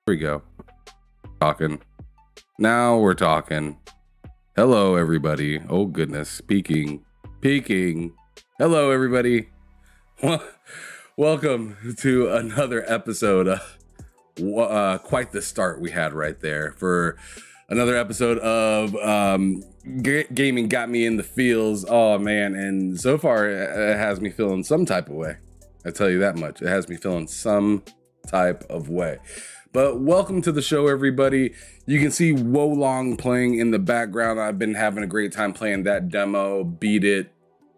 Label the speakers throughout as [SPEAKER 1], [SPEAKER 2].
[SPEAKER 1] we go. Talking. Now we're talking. Hello, everybody. Oh, goodness. Peeking. Hello, everybody. Welcome to another episode. Quite the start we had right there for another episode of Gaming Got Me in the Feels. Oh, man. And so far, it has me feeling some type of way. I tell you that much. It has me feeling some type of way. But welcome to the show, everybody. You can see Wolong playing in the background. I've been having a great time playing that demo. Beat it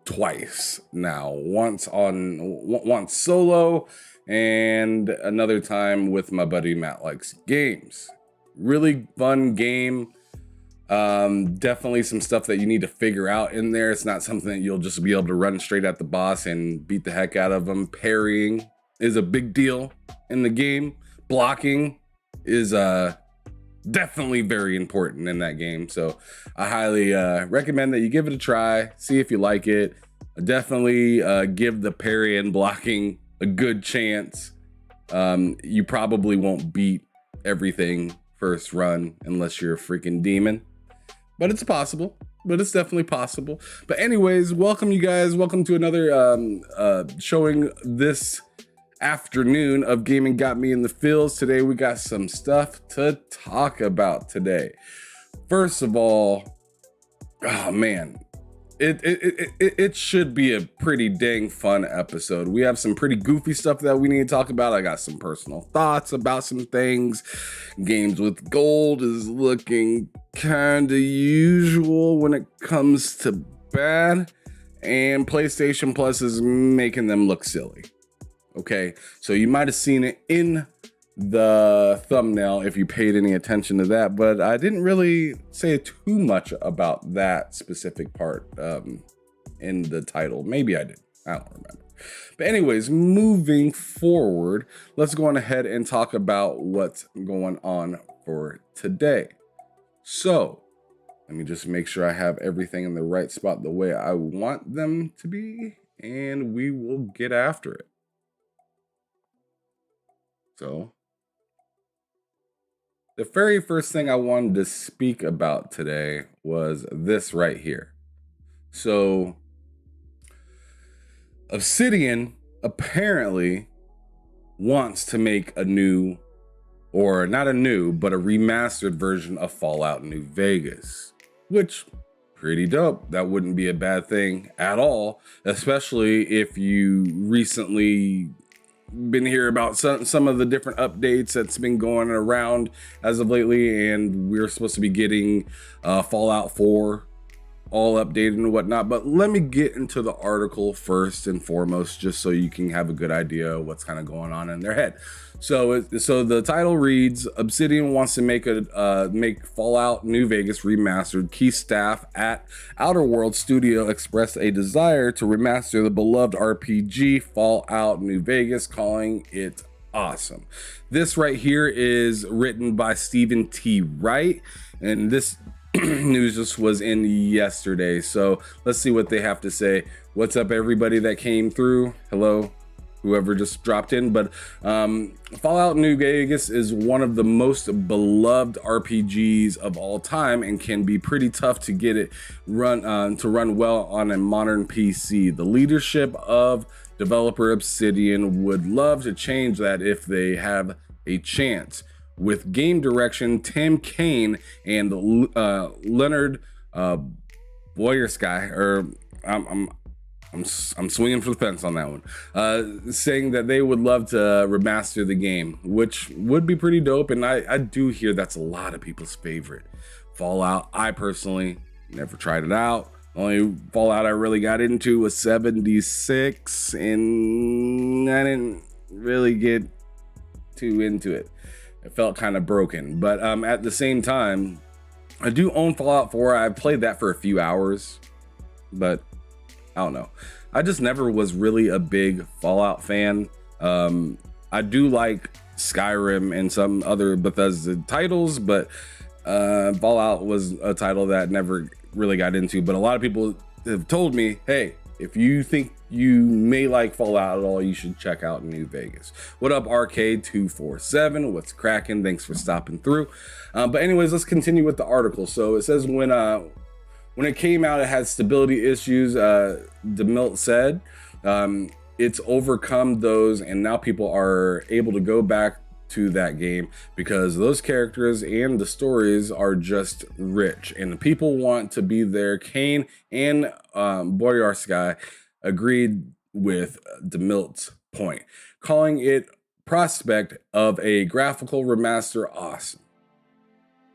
[SPEAKER 1] twice now. Once solo and another time with my buddy Matt Likes Games. Really fun game. Definitely some stuff that you need to figure out in there. It's not something that you'll just be able to run straight at the boss and beat the heck out of them. Parrying is a big deal in the game. Blocking is definitely very important in that game. So I highly recommend that you give it a try, see if you like it. Definitely give the parry and blocking a good chance. You probably won't beat everything first run unless you're a freaking demon, but it's possible. But it's definitely possible. But anyways, welcome you guys. Welcome to another showing this afternoon of Gaming Got Me in the Feels. Today we got some stuff to talk about today. First of all, oh man, it should be a pretty dang fun episode. We have some pretty goofy stuff that we need to talk about. I got some personal thoughts about some things. Games with Gold is looking kind of usual when it comes to bad, and PlayStation Plus is making them look silly. Okay, so you might have seen it in the thumbnail if you paid any attention to that, but I didn't really say too much about that specific part in the title. Maybe I did. I don't remember. But anyways, moving forward, let's go on ahead and talk about what's going on for today. So let me just make sure I have everything in the right spot the way I want them to be, and we will get after it. So, the very first thing I wanted to speak about today was this right here. So, Obsidian apparently wants to make a new, or not a new, but a remastered version of Fallout New Vegas, which pretty dope. That wouldn't be a bad thing at all, especially if you recently been here about some of the different updates that's been going around as of lately, and we're supposed to be getting Fallout 4 all updated and whatnot. But let me get into the article first and foremost, just so you can have a good idea of what's kind of going on in their head. So the title reads: Obsidian wants to make Fallout New Vegas remastered. Key staff at Outer Worlds Studio expressed a desire to remaster the beloved RPG Fallout New Vegas, calling it awesome. This right here is written by Stephen T. Wright, and this news just was in yesterday. So let's see what they have to say. What's up, everybody that came through? Hello, whoever just dropped in. But Fallout New Vegas is one of the most beloved RPGs of all time and can be pretty tough to get it run well on a modern PC. The leadership of developer Obsidian would love to change that if they have a chance. With game direction, Tim Kaine and Leonard Boyersky, or I'm swinging for the fence on that one, saying that they would love to remaster the game, which would be pretty dope. And I do hear that's a lot of people's favorite Fallout. I personally never tried it out. Only Fallout I really got into was 76, and I didn't really get too into it. It felt kind of broken, but at the same time, I do own Fallout 4. I played that for a few hours, but I don't know. I just never was really a big Fallout fan. I do like Skyrim and some other Bethesda titles, but Fallout was a title that I never really got into. But a lot of people have told me, hey, if you think you may like Fallout at all, you should check out New Vegas. What up, Arcade247? What's cracking? Thanks for stopping through. But anyways, let's continue with the article. So it says when it came out, it had stability issues. DeMilt said it's overcome those, and now people are able to go back to that game because those characters and the stories are just rich, and the people want to be there. Kane and Boyarsky agreed with DeMilt's point, calling it prospect of a graphical remaster awesome.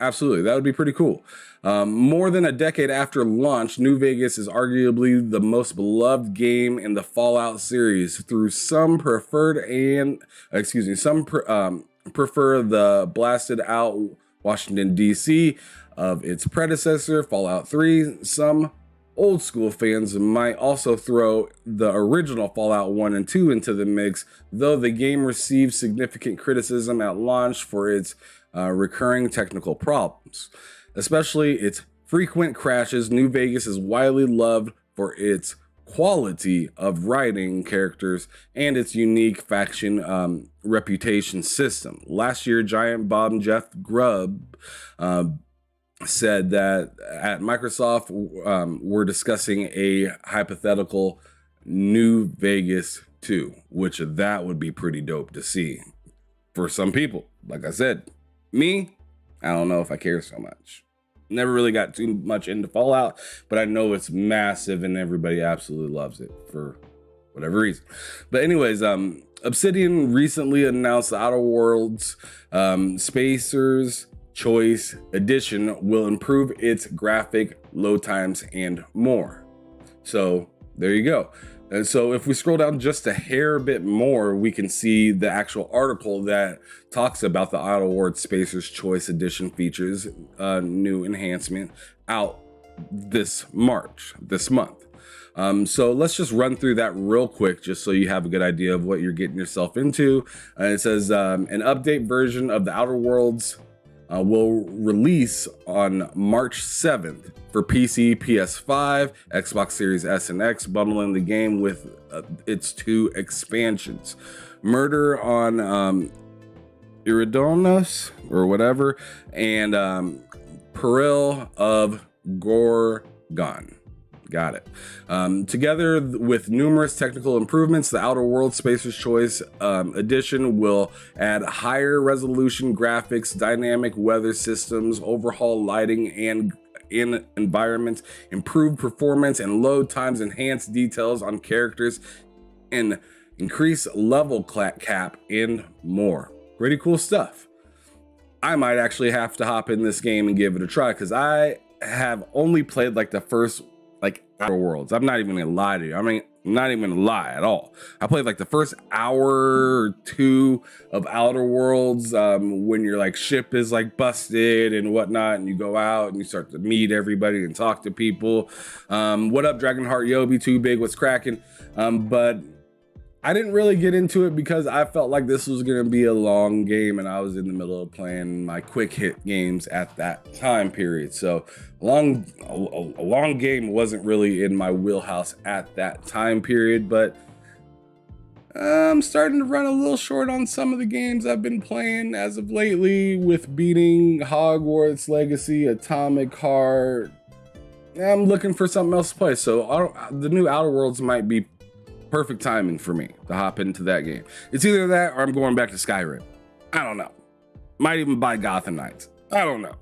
[SPEAKER 1] Absolutely, that would be pretty cool. More than a decade after launch, New Vegas is arguably the most beloved game in the Fallout series. Through some prefer the blasted out Washington D.C. of its predecessor, Fallout 3. Some old school fans might also throw the original Fallout 1 and 2 into the mix, though the game received significant criticism at launch for its recurring technical problems, especially its frequent crashes. New Vegas is widely loved for its quality of writing characters and its unique faction reputation system. Last year, Giant Bob and Jeff Grubb said that at Microsoft we're discussing a hypothetical New Vegas 2, which that would be pretty dope to see for some people. Like I said, me, I don't know if I care so much. Never really got too much into Fallout, but I know it's massive and everybody absolutely loves it for whatever reason. But anyways, Obsidian recently announced the Outer Worlds Spacer's Choice Edition will improve its graphic load times and more. So there you go. And so if we scroll down just a hair bit more, we can see the actual article that talks about the Outer Worlds Spacer's Choice Edition features a new enhancement out this month. So let's just run through that real quick, just so you have a good idea of what you're getting yourself into. It says an update version of the Outer Worlds will release on March 7th for PC, PS5, Xbox Series S and X, bundling the game with its 2 expansions. Murder on Iridonos or whatever, and Peril of Gorgon. Got it. Together with numerous technical improvements, the Outer Worlds Spacer's Choice Edition will add higher resolution graphics, dynamic weather systems, overhaul lighting and in environments, improved performance and load times, enhanced details on characters, and increase level cap, and more. Pretty cool stuff. I might actually have to hop in this game and give it a try, because I have only played like the first Outer Worlds. I'm not even gonna lie to you. I mean, I'm not even gonna lie at all. I played like the first hour or 2 of Outer Worlds when your like ship is like busted and whatnot, and you go out and you start to meet everybody and talk to people. What up, Dragonheart Yobi? Too big, what's cracking? But I didn't really get into it because I felt like this was gonna be a long game, and I was in the middle of playing my quick hit games at that time period. So a long game wasn't really in my wheelhouse at that time period, but I'm starting to run a little short on some of the games I've been playing as of lately, with beating Hogwarts Legacy, Atomic Heart. I'm looking for something else to play, so the new Outer Worlds might be perfect timing for me to hop into that game. It's either that or I'm going back to Skyrim. I don't know. Might even buy Gotham Knights. I don't know.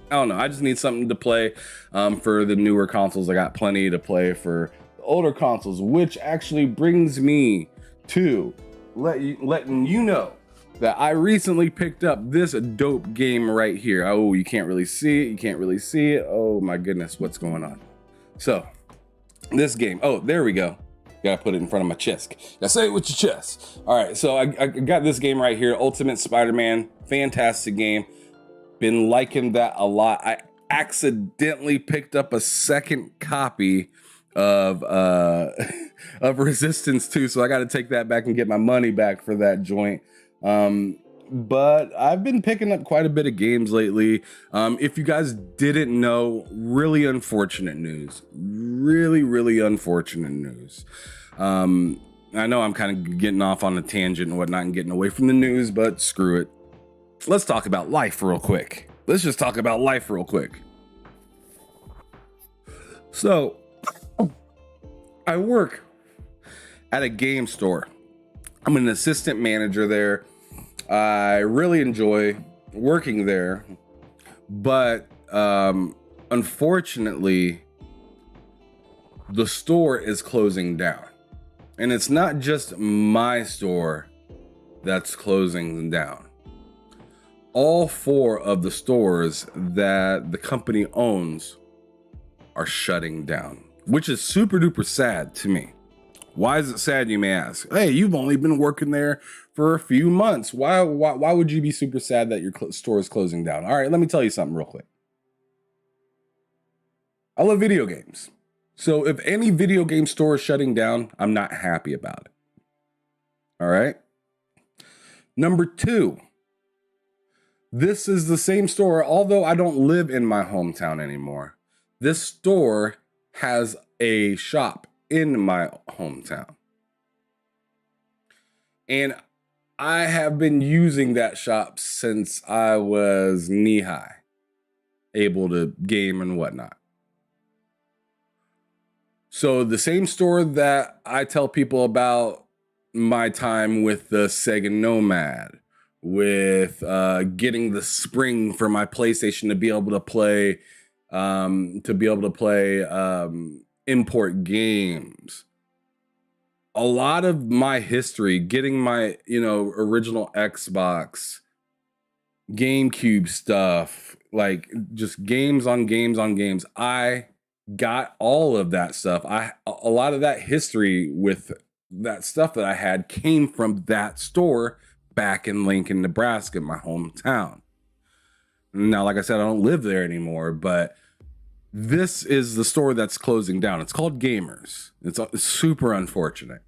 [SPEAKER 1] I just need something to play for the newer consoles. I got plenty to play for the older consoles, which actually brings me to letting you know that I recently picked up this dope game right here. Oh, you can't really see it. Oh my goodness, what's going on? So this game, oh, there we go. Gotta put it in front of my chest. Gotta say it with your chest. All right, so I got this game right here, Ultimate Spider-Man. Fantastic game. Been liking that a lot. I accidentally picked up a second copy of of Resistance 2, so I got to take that back and get my money back for that joint. But I've been picking up quite a bit of games lately. If you guys didn't know, really unfortunate news. Really unfortunate news. I know I'm kind of getting off on a tangent and whatnot and getting away from the news, but screw it. Let's talk about life real quick. Let's just talk about life real quick. So, I work at a game store. I'm an assistant manager there. I really enjoy working there, but unfortunately, the store is closing down. And it's not just my store that's closing down. All 4 of the stores that the company owns are shutting down, which is super duper sad to me. Why is it sad, you may ask? Hey, you've only been working there for a few months. Why would you be super sad that your store is closing down? All right, let me tell you something real quick. I love video games. So if any video game store is shutting down, I'm not happy about it. All right. Number 2, this is the same store, although I don't live in my hometown anymore. This store has a shop in my hometown. And I have been using that shop since I was knee-high, able to game and whatnot. So the same store that I tell people about my time with the Sega Nomad, with getting the spring for my PlayStation to be able to play import games. A lot of my history, getting my original Xbox, GameCube stuff, like just games on games on games. I got all of that stuff. A lot of that history with that stuff that I had came from that store back in Lincoln, Nebraska, my hometown. Now, like I said, I don't live there anymore, but this is the store that's closing down. It's called Gamers. It's super unfortunate.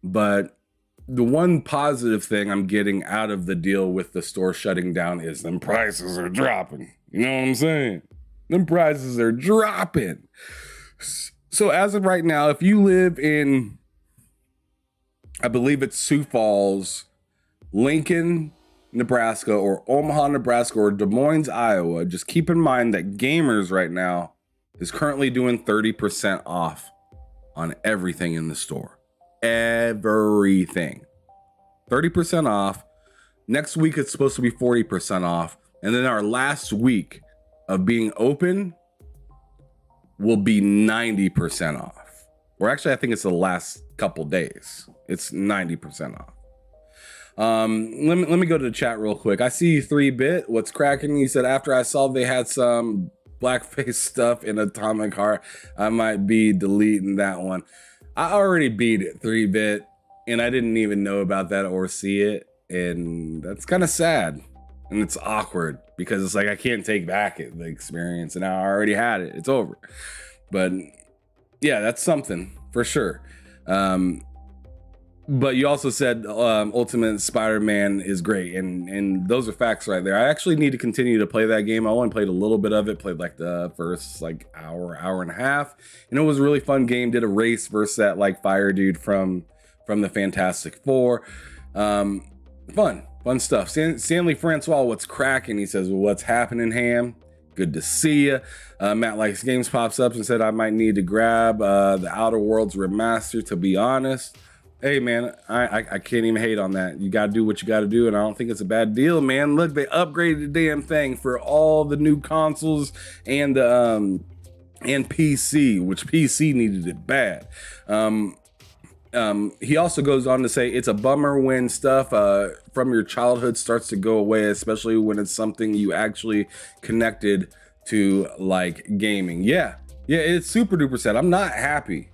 [SPEAKER 1] But the one positive thing I'm getting out of the deal with the store shutting down is them prices are dropping. You know what I'm saying? Them prices are dropping. So as of right now, if you live in, I believe it's Sioux Falls, Lincoln, Nebraska, or Omaha, Nebraska, or Des Moines, Iowa, just keep in mind that Gamers right now is currently doing 30% off on everything in the store. Everything. 30% off. Next week, it's supposed to be 40% off. And then our last week of being open will be 90% off. Or actually, I think it's the last couple days. It's 90% off. Let me go to the chat real quick. I see 3-Bit. What's cracking? He said, after I saw they had some blackface stuff in Atomic Heart, I might be deleting that one. I already beat it, 3-Bit, and I didn't even know about that or see it. And that's kind of sad. And it's awkward because it's like I can't take back the experience, and I already had it. It's over. But yeah, that's something for sure. But you also said Ultimate Spider-Man is great, and those are facts right there. I actually need to continue to play that game. I only played a little bit of it, played like the first hour and a half, and it was a really fun game. Did a race versus that fire dude from the Fantastic Four. Fun stuff. Stanley Francois, what's cracking? He says, well, what's happening, Ham? Good to see you. Matt Likes Games pops up and said, I might need to grab the Outer Worlds Remaster, to be honest. Hey, man, I can't even hate on that. You got to do what you got to do, and I don't think it's a bad deal, man. Look, they upgraded the damn thing for all the new consoles and PC, which PC needed it bad. He also goes on to say it's a bummer when stuff from your childhood starts to go away, especially when it's something you actually connected to, like gaming. Yeah, it's super duper sad. I'm not happy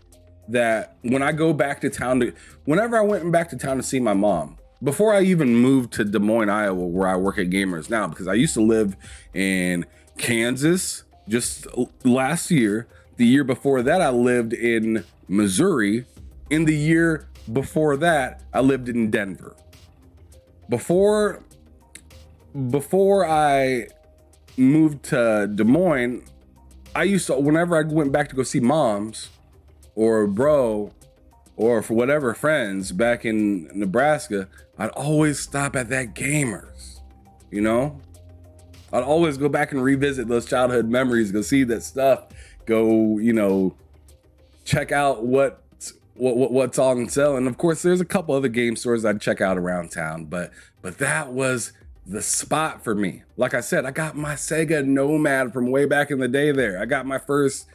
[SPEAKER 1] that when I go back to town whenever I went back to town to see my mom, before I even moved to Des Moines, Iowa, where I work at Gamers now, because I used to live in Kansas just last year. The year before that, I lived in Missouri. In the year before that, I lived in Denver. Before I moved to Des Moines, I used to, whenever I went back to go see moms or bro, or for whatever friends back in Nebraska, I'd always stop at that Gamers, you know? I'd always go back and revisit those childhood memories, go see that stuff, go, you know, check out what's on sale. And of course, there's a couple other game stores I'd check out around town, but that was the spot for me. Like I said, I got my Sega Nomad from way back in the day there. I got my first,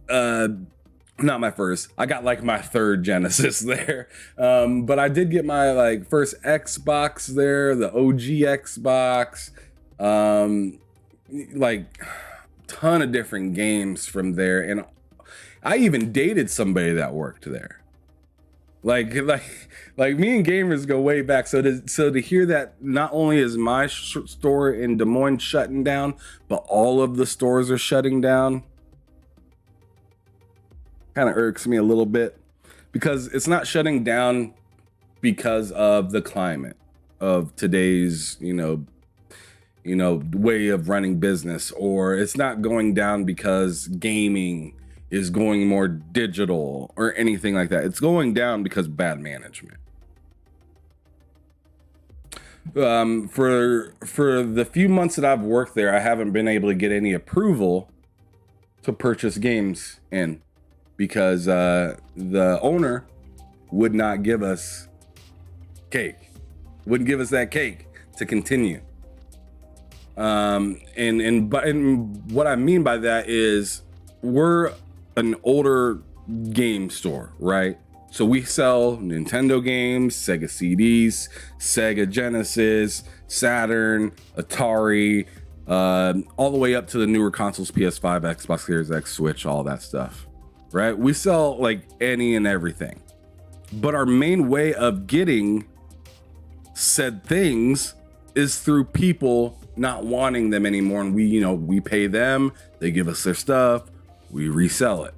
[SPEAKER 1] not my first, I got like my third Genesis there. But I did get my like first Xbox there, the OG Xbox, like ton of different games from there. And I even dated somebody that worked there. Like me and Gamers go way back. So to hear that not only is my store in Des Moines shutting down, but all of the stores are shutting down, kind of irks me a little bit, because it's not shutting down because of the climate of today's, you know, way of running business, or it's not going down because gaming is going more digital or anything like that. It's going down because of bad management. For the few months that I've worked there, I haven't been able to get any approval to purchase games in, because the owner would not give us cake, wouldn't give us that cake to continue. And what I mean by that is we're an older game store, right? So we sell Nintendo games, Sega CDs, Sega Genesis, Saturn, Atari, all the way up to the newer consoles, PS5, Xbox Series X, Switch, all that stuff, right? We sell like any and everything. But our main way of getting said things is through people not wanting them anymore. And we pay them, they give us their stuff, we resell it.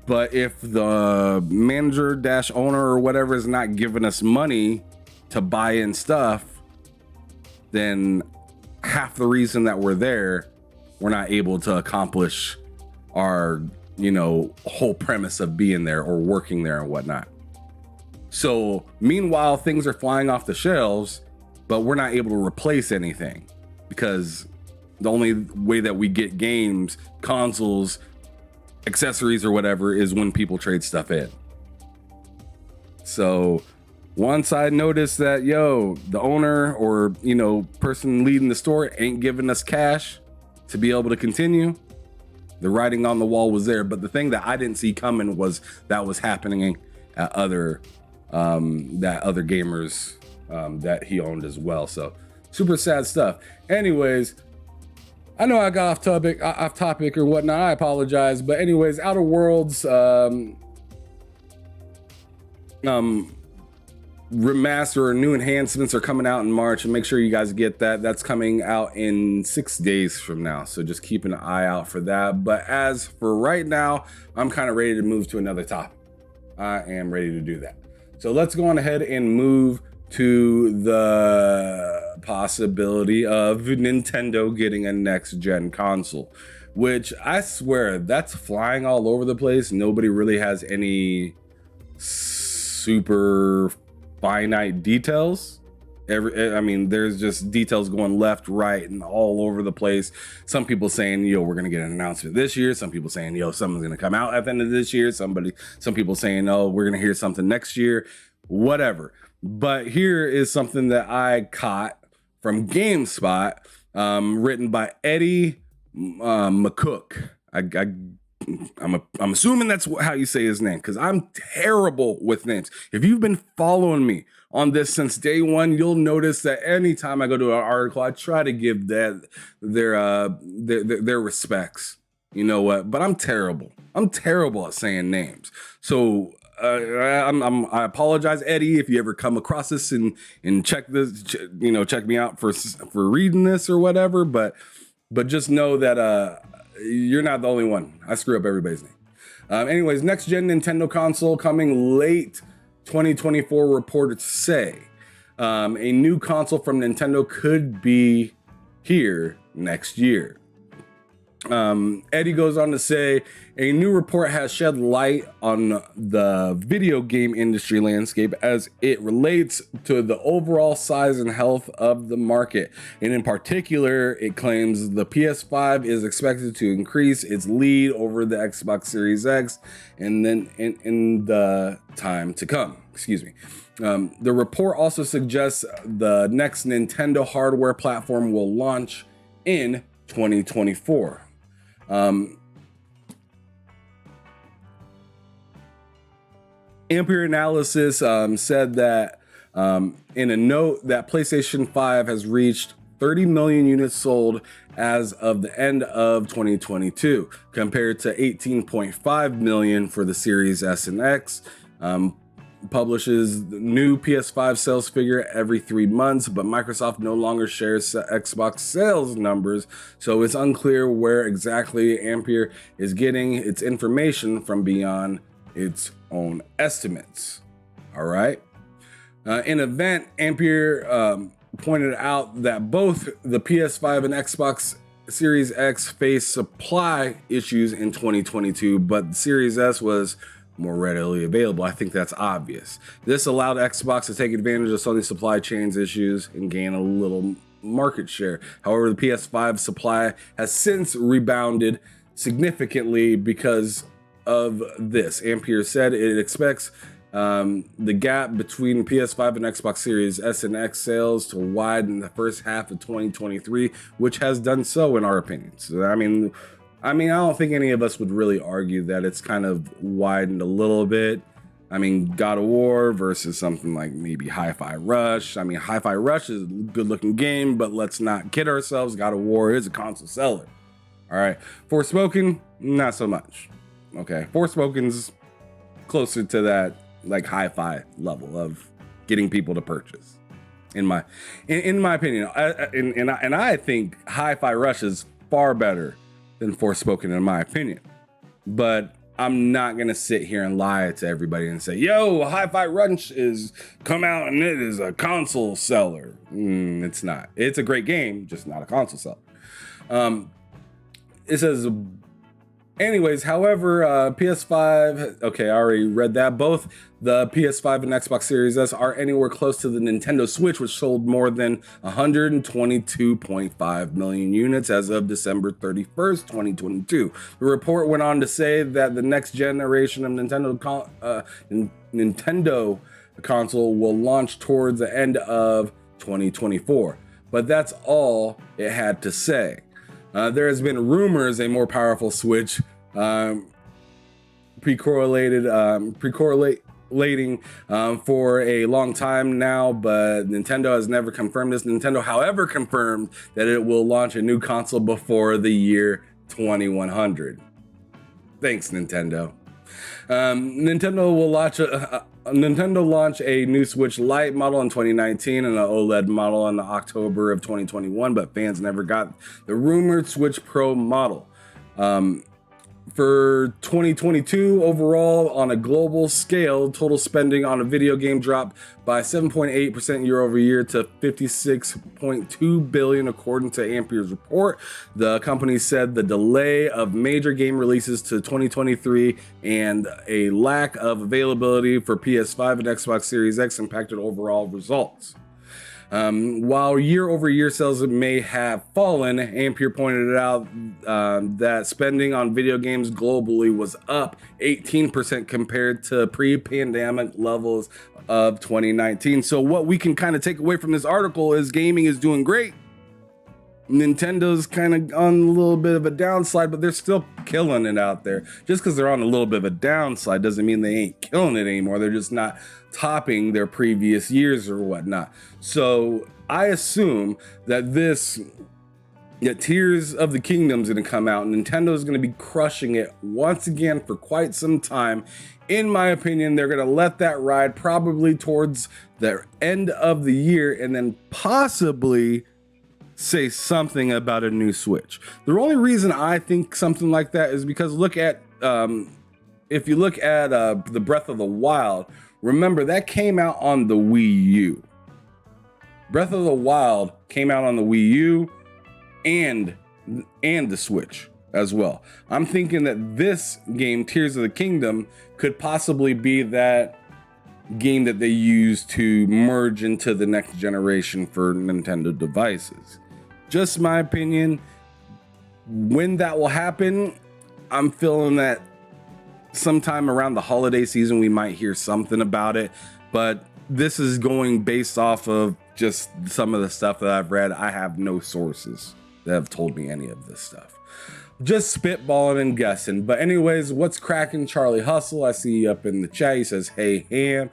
[SPEAKER 1] But if the manager dash owner or whatever is not giving us money to buy in stuff, then half the reason that we're there, we're not able to accomplish our, whole premise of being there or working there and whatnot. So meanwhile, things are flying off the shelves, but we're not able to replace anything, because the only way that we get games, consoles, accessories or whatever is when people trade stuff in. So once I noticed that, the owner or, person leading the store ain't giving us cash to be able to continue, the writing on the wall was there. But the thing that I didn't see coming was that was happening at other Gamers that he owned as well. So super sad stuff. Anyways, I know I got off topic or whatnot. I apologize. But anyways, Outer Worlds remaster or new enhancements are coming out in March, and make sure you guys get that. That's coming out in 6 days from now, so just keep an eye out for that. But as for right now, I'm kind of ready to move to another topic. I am ready to do that. So let's go on ahead and move to the possibility of Nintendo getting a next gen console, which I swear that's flying all over the place. Nobody really has any super finite details. There's just details going left, right, and all over the place. Some people saying, we're gonna get an announcement this year. Some people saying, something's gonna come out at the end of this year. Some people saying, we're gonna hear something next year, whatever. But here is something that I caught from GameSpot, written by Eddie McCook. I'm assuming that's how you say his name, because I'm terrible with names. If you've been following me on this since day one, you'll notice that anytime I go to an article, I try to give their respects. You know what? But I'm terrible. I'm terrible at saying names. So I apologize, Eddie, if you ever come across this and check this, check me out for reading this or whatever. But just know that you're not the only one. I screw up everybody's name. Anyways, next gen Nintendo console coming late 2024, reports say. A new console from Nintendo could be here next year. Eddie goes on to say, a new report has shed light on the video game industry landscape as it relates to the overall size and health of the market. And in particular, it claims the PS5 is expected to increase its lead over the Xbox Series X and then in the time to come. Excuse me. The report also suggests the next Nintendo hardware platform will launch in 2024. Ampere Analysis said that in a note that PlayStation 5 has reached 30 million units sold as of the end of 2022, compared to 18.5 million for the Series S and X. Publishes the new PS5 sales figure every 3 months, but Microsoft no longer shares Xbox sales numbers, so it's unclear where exactly Ampere is getting its information from beyond its own estimates. All right. In event, Ampere pointed out that both the PS5 and Xbox Series X faced supply issues in 2022, but the Series S was more readily available. I think that's obvious. This allowed Xbox to take advantage of Sony's supply chains issues and gain a little market share. However, the PS5 supply has since rebounded significantly because of this. Ampere said it expects the gap between PS5 and Xbox Series S and X sales to widen in the first half of 2023, which has done so in our opinion. So, I mean, I don't think any of us would really argue that it's kind of widened a little bit. I mean, God of War versus something like maybe Hi-Fi Rush. I mean, Hi-Fi Rush is a good looking game, but let's not kid ourselves. God of War is a console seller. All right. Forspoken, not so much. Okay. Forspoken's closer to that like Hi-Fi level of getting people to purchase. In my opinion, I think Hi-Fi Rush is far better than Forspoken in my opinion, but I'm not gonna sit here and lie to everybody and say, yo, Hi-Fi Rush is come out and it is a console seller. It's not. It's a great game, just not a console seller. It says, anyways, however, PS5, okay, I already read that. Both the PS5 and Xbox Series S are anywhere close to the Nintendo Switch, which sold more than 122.5 million units as of December 31st, 2022. The report went on to say that the next generation of Nintendo console will launch towards the end of 2024. But that's all it had to say. There has been rumors a more powerful Switch precorrelating for a long time now, but Nintendo has never confirmed this. Nintendo, however, confirmed that it will launch a new console before the year 2100. Thanks, Nintendo. Nintendo will launch a new Switch Lite model in 2019 and an OLED model in October of 2021, but fans never got the rumored Switch Pro model. For 2022 overall, on a global scale, total spending on a video game dropped by 7.8% year over year to $56.2 billion, according to Ampere's report. The company said the delay of major game releases to 2023 and a lack of availability for PS5 and Xbox Series X impacted overall results. While year-over-year sales may have fallen, Ampere pointed out that spending on video games globally was up 18% compared to pre-pandemic levels of 2019. So what we can kind of take away from this article is gaming is doing great. Nintendo's kind of on a little bit of a downslide, but they're still killing it out there. Just because they're on a little bit of a downslide doesn't mean they ain't killing it anymore. They're just not topping their previous years or whatnot. So I assume that Tears of the Kingdom is going to come out. Nintendo is going to be crushing it once again for quite some time. In my opinion, they're going to let that ride probably towards the end of the year and then possibly say something about a new Switch. The only reason I think something like that is because if you look at the Breath of the Wild, remember that came out on the Wii U. Breath of the Wild came out on the Wii U and the Switch. as well. I'm thinking that this game, Tears of the Kingdom, could possibly be that game that they use to merge into the next generation for Nintendo devices. Just my opinion. When that will happen, I'm feeling that sometime around the holiday season we might hear something about it, but this is going based off of just some of the stuff that I've read. I have no sources that have told me any of this stuff. Just spitballing and guessing. But anyways, what's cracking, Charlie Hustle? I see you up in the chat. He says, hey, Ham.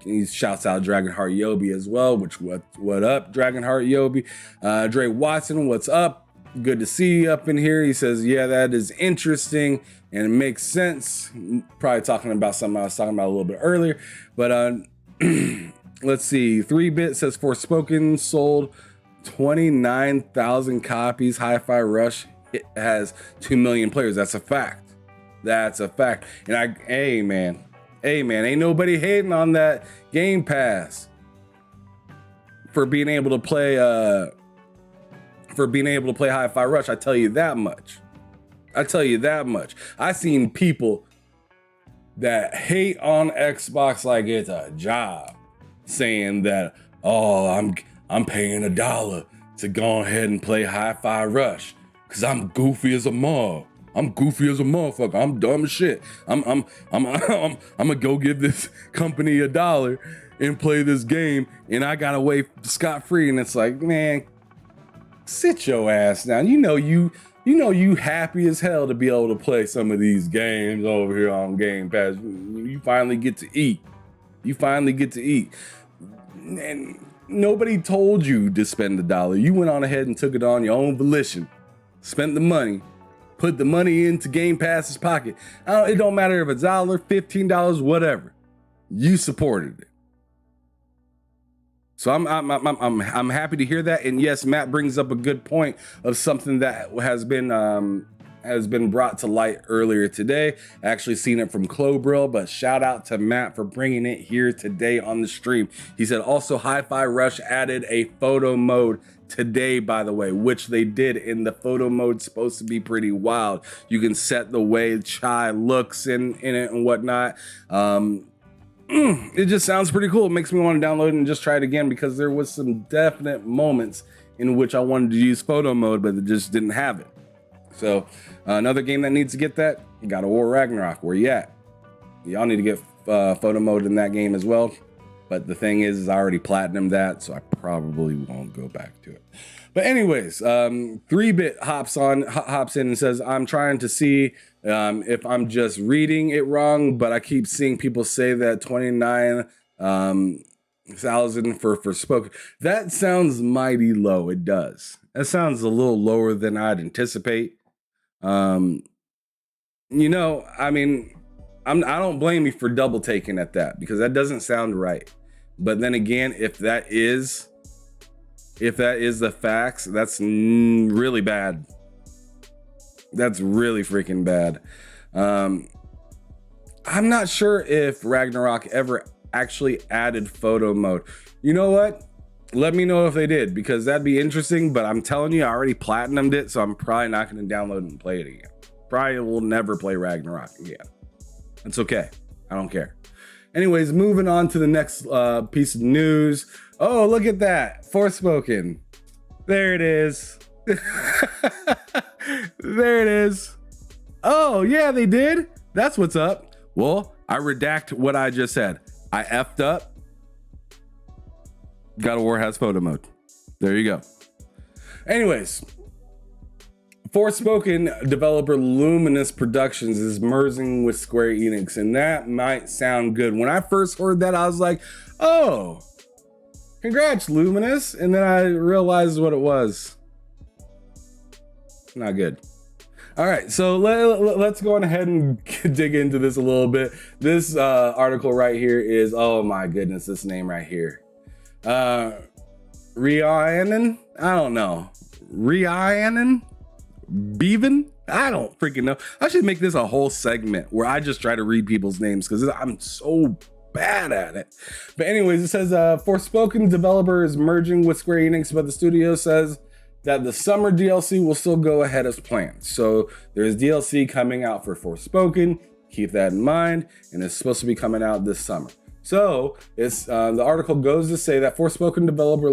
[SPEAKER 1] He shouts out Dragonheart Yobi as well, which what up, Dragonheart Yobi? Dre Watson, what's up? Good to see you up in here. He says, yeah, that is interesting and it makes sense. Probably talking about something I was talking about a little bit earlier. But let's see. 3-Bit says Forspoken sold 29,000 copies. Hi-Fi Rush has 2 million players. That's a fact. That's a fact. And hey man, ain't nobody hating on that Game Pass for being able to play Hi-Fi Rush. I tell you that much. I seen people that hate on Xbox like it's a job, saying that, oh, I'm paying $1 to go ahead and play Hi-Fi Rush. Cause I'm goofy as a mug. I'm goofy as a motherfucker. I'm dumb as shit. I'm gonna go give this company $1 and play this game, and I got away scot-free. And it's like, man, sit your ass down. You know you happy as hell to be able to play some of these games over here on Game Pass. You finally get to eat. And nobody told you to spend $1. You went on ahead and took it on your own volition. Spent the money, put the money into Game Pass's pocket. It don't matter if it's $1, $15, whatever. You supported it. So I'm happy to hear that. And yes, Matt brings up a good point of something that has been brought to light earlier today. Actually seen it from Clobrill, but shout out to Matt for bringing it here today on the stream. He said also Hi-Fi Rush added a photo mode today, by the way, which they did, and the photo mode's supposed to be pretty wild. You can set the way Chai looks in it and whatnot. It just sounds pretty cool. It makes me want to download it and just try it again, because there was some definite moments in which I wanted to use photo mode, but it just didn't have it. So another game that needs to get that, God of War Ragnarok. Where you at? Y'all need to get photo mode in that game as well. But the thing is I already platinumed that, so I probably won't go back to it. But anyways, 3-Bit hops in and says, I'm trying to see if I'm just reading it wrong, but I keep seeing people say that 29,000 for Forspoken. That sounds mighty low. It does. That sounds a little lower than I'd anticipate. I mean, I don't blame you for double taking at that, because that doesn't sound right. But then again, if that is the facts, that's really bad. That's really freaking bad. I'm not sure if Ragnarok ever actually added photo mode. You know what? Let me know if they did, because that'd be interesting. But I'm telling you, I already platinumed it, so I'm probably not going to download it and play it again. Probably will never play Ragnarok again. It's okay. I don't care. Anyways, moving on to the next piece of news. Oh, look at that. Forspoken. There it is. There it is. Oh, yeah, they did. That's what's up. Well, I redact what I just said. I effed up. God of War has photo mode. There you go. Anyways, Forspoken developer Luminous Productions is merging with Square Enix, and that might sound good. When I first heard that, I was like, oh, congrats, Luminous. And then I realized what it was. Not good. All right, so let's go on ahead and dig into this a little bit. This article right here is, oh my goodness, this name right here. Rhiannon? I don't know. Rhiannon? Bevan? I don't freaking know. I should make this a whole segment where I just try to read people's names, because I'm so bad at it. But anyways, it says Forspoken developer is merging with Square Enix, but the studio says that the summer DLC will still go ahead as planned. So there's DLC coming out for Forspoken. Keep that in mind, and it's supposed to be coming out this summer. So it's the article goes to say that Forspoken developer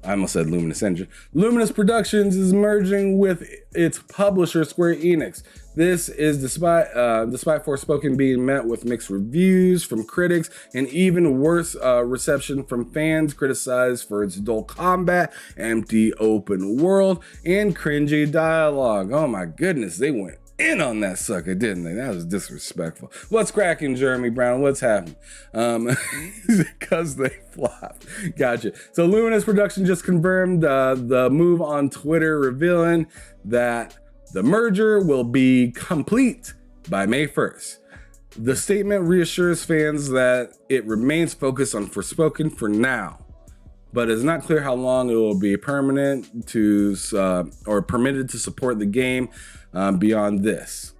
[SPEAKER 1] I almost said Luminous Engine. Luminous Productions is merging with its publisher Square Enix. This is despite Forspoken being met with mixed reviews from critics and even worse reception from fans, criticized for its dull combat, empty open world, and cringy dialogue. Oh my goodness, they went in on that sucker, didn't they? That was disrespectful. What's cracking, Jeremy Brown? What's happening? Because they flopped. Gotcha. So Luminous Production just confirmed the move on Twitter, revealing that the merger will be complete by May 1st. The statement reassures fans that it remains focused on Forspoken for now, but it's not clear how long it will be permanent or permitted to support the game beyond this.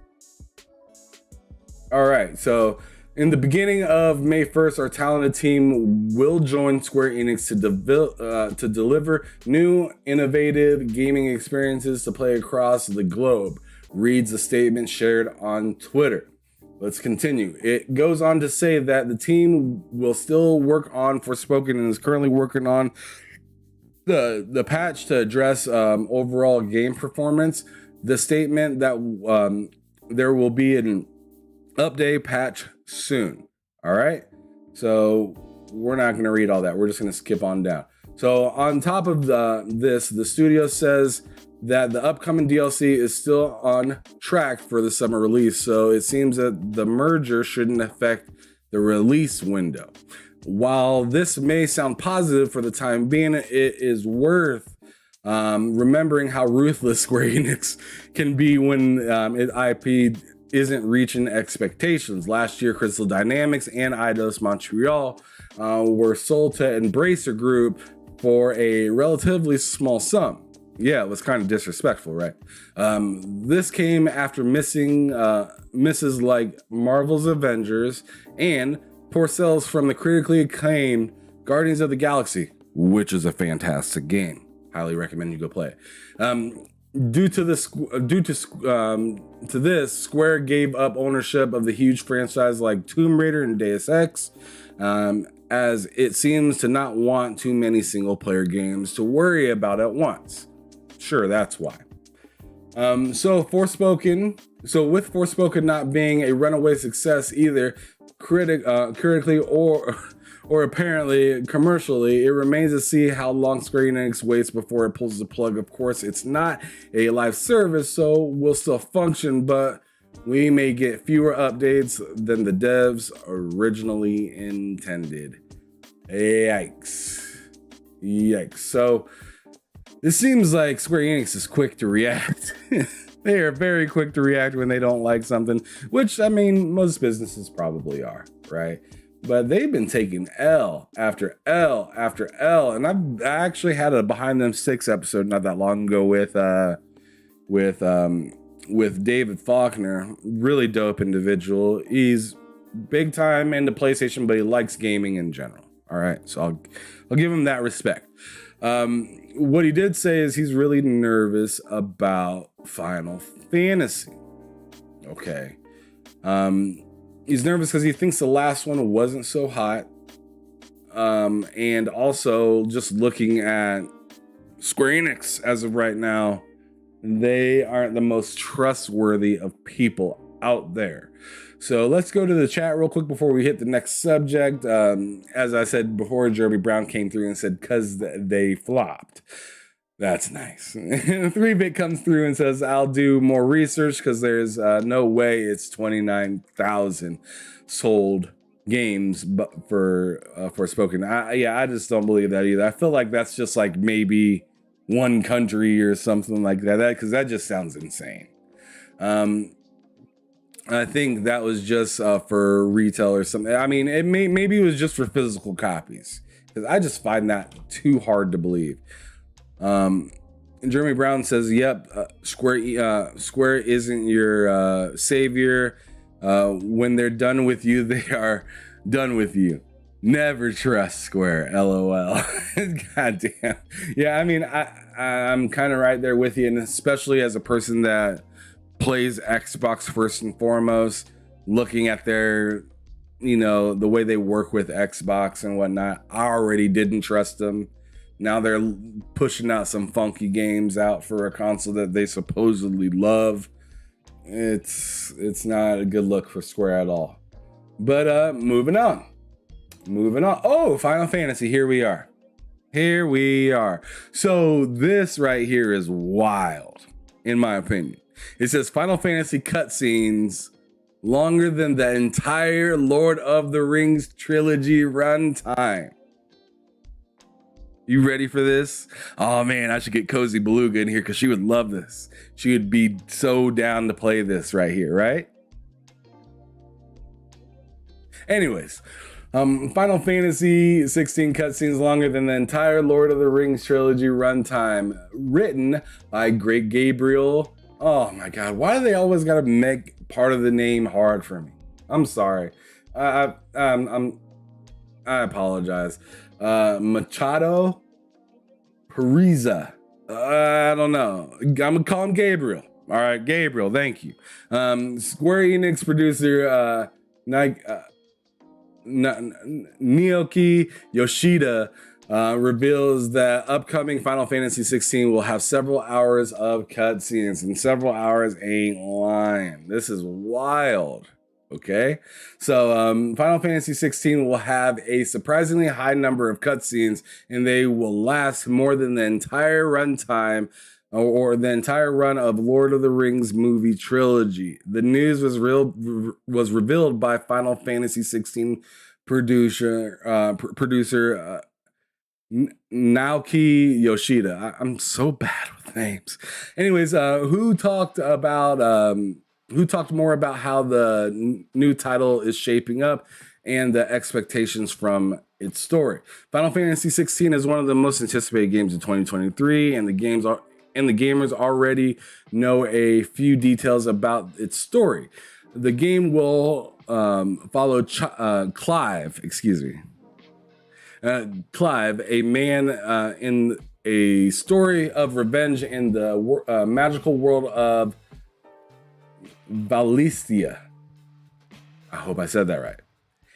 [SPEAKER 1] All right, so in the beginning of May 1st, our talented team will join Square Enix to deliver new, innovative gaming experiences to play across the globe, reads a statement shared on Twitter. Let's continue. It goes on to say that the team will still work on Forspoken and is currently working on the patch to address overall game performance. The statement that there will be an update patch soon. All right. So we're not going to read all that. We're just going to skip on down. So on top of this, the studio says that the upcoming DLC is still on track for the summer release. So it seems that the merger shouldn't affect the release window. While this may sound positive for the time being, it is worth remembering how ruthless Square Enix can be when its IP isn't reaching expectations. Last year, Crystal Dynamics and Eidos Montreal were sold to Embracer Group for a relatively small sum. Yeah, it was kind of disrespectful, right? This came after misses like Marvel's Avengers and poor sales from the critically acclaimed Guardians of the Galaxy, which is a fantastic game. Highly recommend you go play it. Due to this, Square gave up ownership of the huge franchise like Tomb Raider and Deus Ex, as it seems to not want too many single-player games to worry about at once. Sure, that's why. So with Forspoken not being a runaway success either critically or apparently commercially, it remains to see how long Square Enix waits before it pulls the plug. Of course, it's not a live service, so we'll still function, but we may get fewer updates than the devs originally intended. Yikes. So it seems like Square Enix is quick to react. They are very quick to react when they don't like something, which, I mean, most businesses probably are, right? But they've been taking L after L after L. And I actually had a Behind Them Six episode not that long ago with David Faulkner. Really dope individual. He's big time into PlayStation, but he likes gaming in general. All right, so I'll give him that respect. What he did say is he's really nervous about Final Fantasy. Okay. He's nervous because he thinks the last one wasn't so hot. And also just looking at Square Enix as of right now, they aren't the most trustworthy of people out there. So let's go to the chat real quick before we hit the next subject. As I said before, Jeremy Brown came through and said, "'cause they flopped." That's nice. 3-Bit comes through and says, "I'll do more research because there's no way it's 29,000 sold games for Forspoken." I just don't believe that either. I feel like that's just like maybe one country or something like that, because that just sounds insane. I think that was just for retail or something. I mean, maybe it was just for physical copies, because I just find that too hard to believe. And Jeremy Brown says, "Yep, Square isn't your savior. When they're done with you, they are done with you." Never trust Square, LOL. Goddamn. Yeah, I mean, I'm kind of right there with you, and especially as a person that plays Xbox first and foremost, looking at their, the way they work with Xbox and whatnot, I already didn't trust them. Now they're pushing out some funky games out for a console that they supposedly love. It's not a good look for Square at all. But moving on. Oh, Final Fantasy, here we are. So this right here is wild, in my opinion. It says Final Fantasy cutscenes longer than the entire Lord of the Rings trilogy runtime. You ready for this? Oh man, I should get Cozy Beluga in here because she would love this. She would be so down to play this right here, right? Anyways, Final Fantasy 16 cutscenes longer than the entire Lord of the Rings trilogy runtime, written by Greg Gabriel. Oh my God, why do they always gotta make part of the name hard for me? I'm sorry. I apologize. Machado Pariza. I don't know. I'm gonna call him Gabriel. All right, Gabriel. Thank you. Square Enix producer Naoki Yoshida reveals that upcoming Final Fantasy 16 will have several hours of cutscenes, and several hours ain't lying. This is wild. Okay, so Final Fantasy 16 will have a surprisingly high number of cutscenes, and they will last more than the entire runtime or the entire run of Lord of the Rings movie trilogy. The news was revealed by Final Fantasy 16 producer Naoki Yoshida. I'm so bad with names. Anyways, who talked more about how the new title is shaping up and the expectations from its story. Final Fantasy 16 is one of the most anticipated games of 2023, and the gamers already know a few details about its story. The game will follow Clive, Clive, a man in a story of revenge in the magical world of Valistia. I hope I said that right.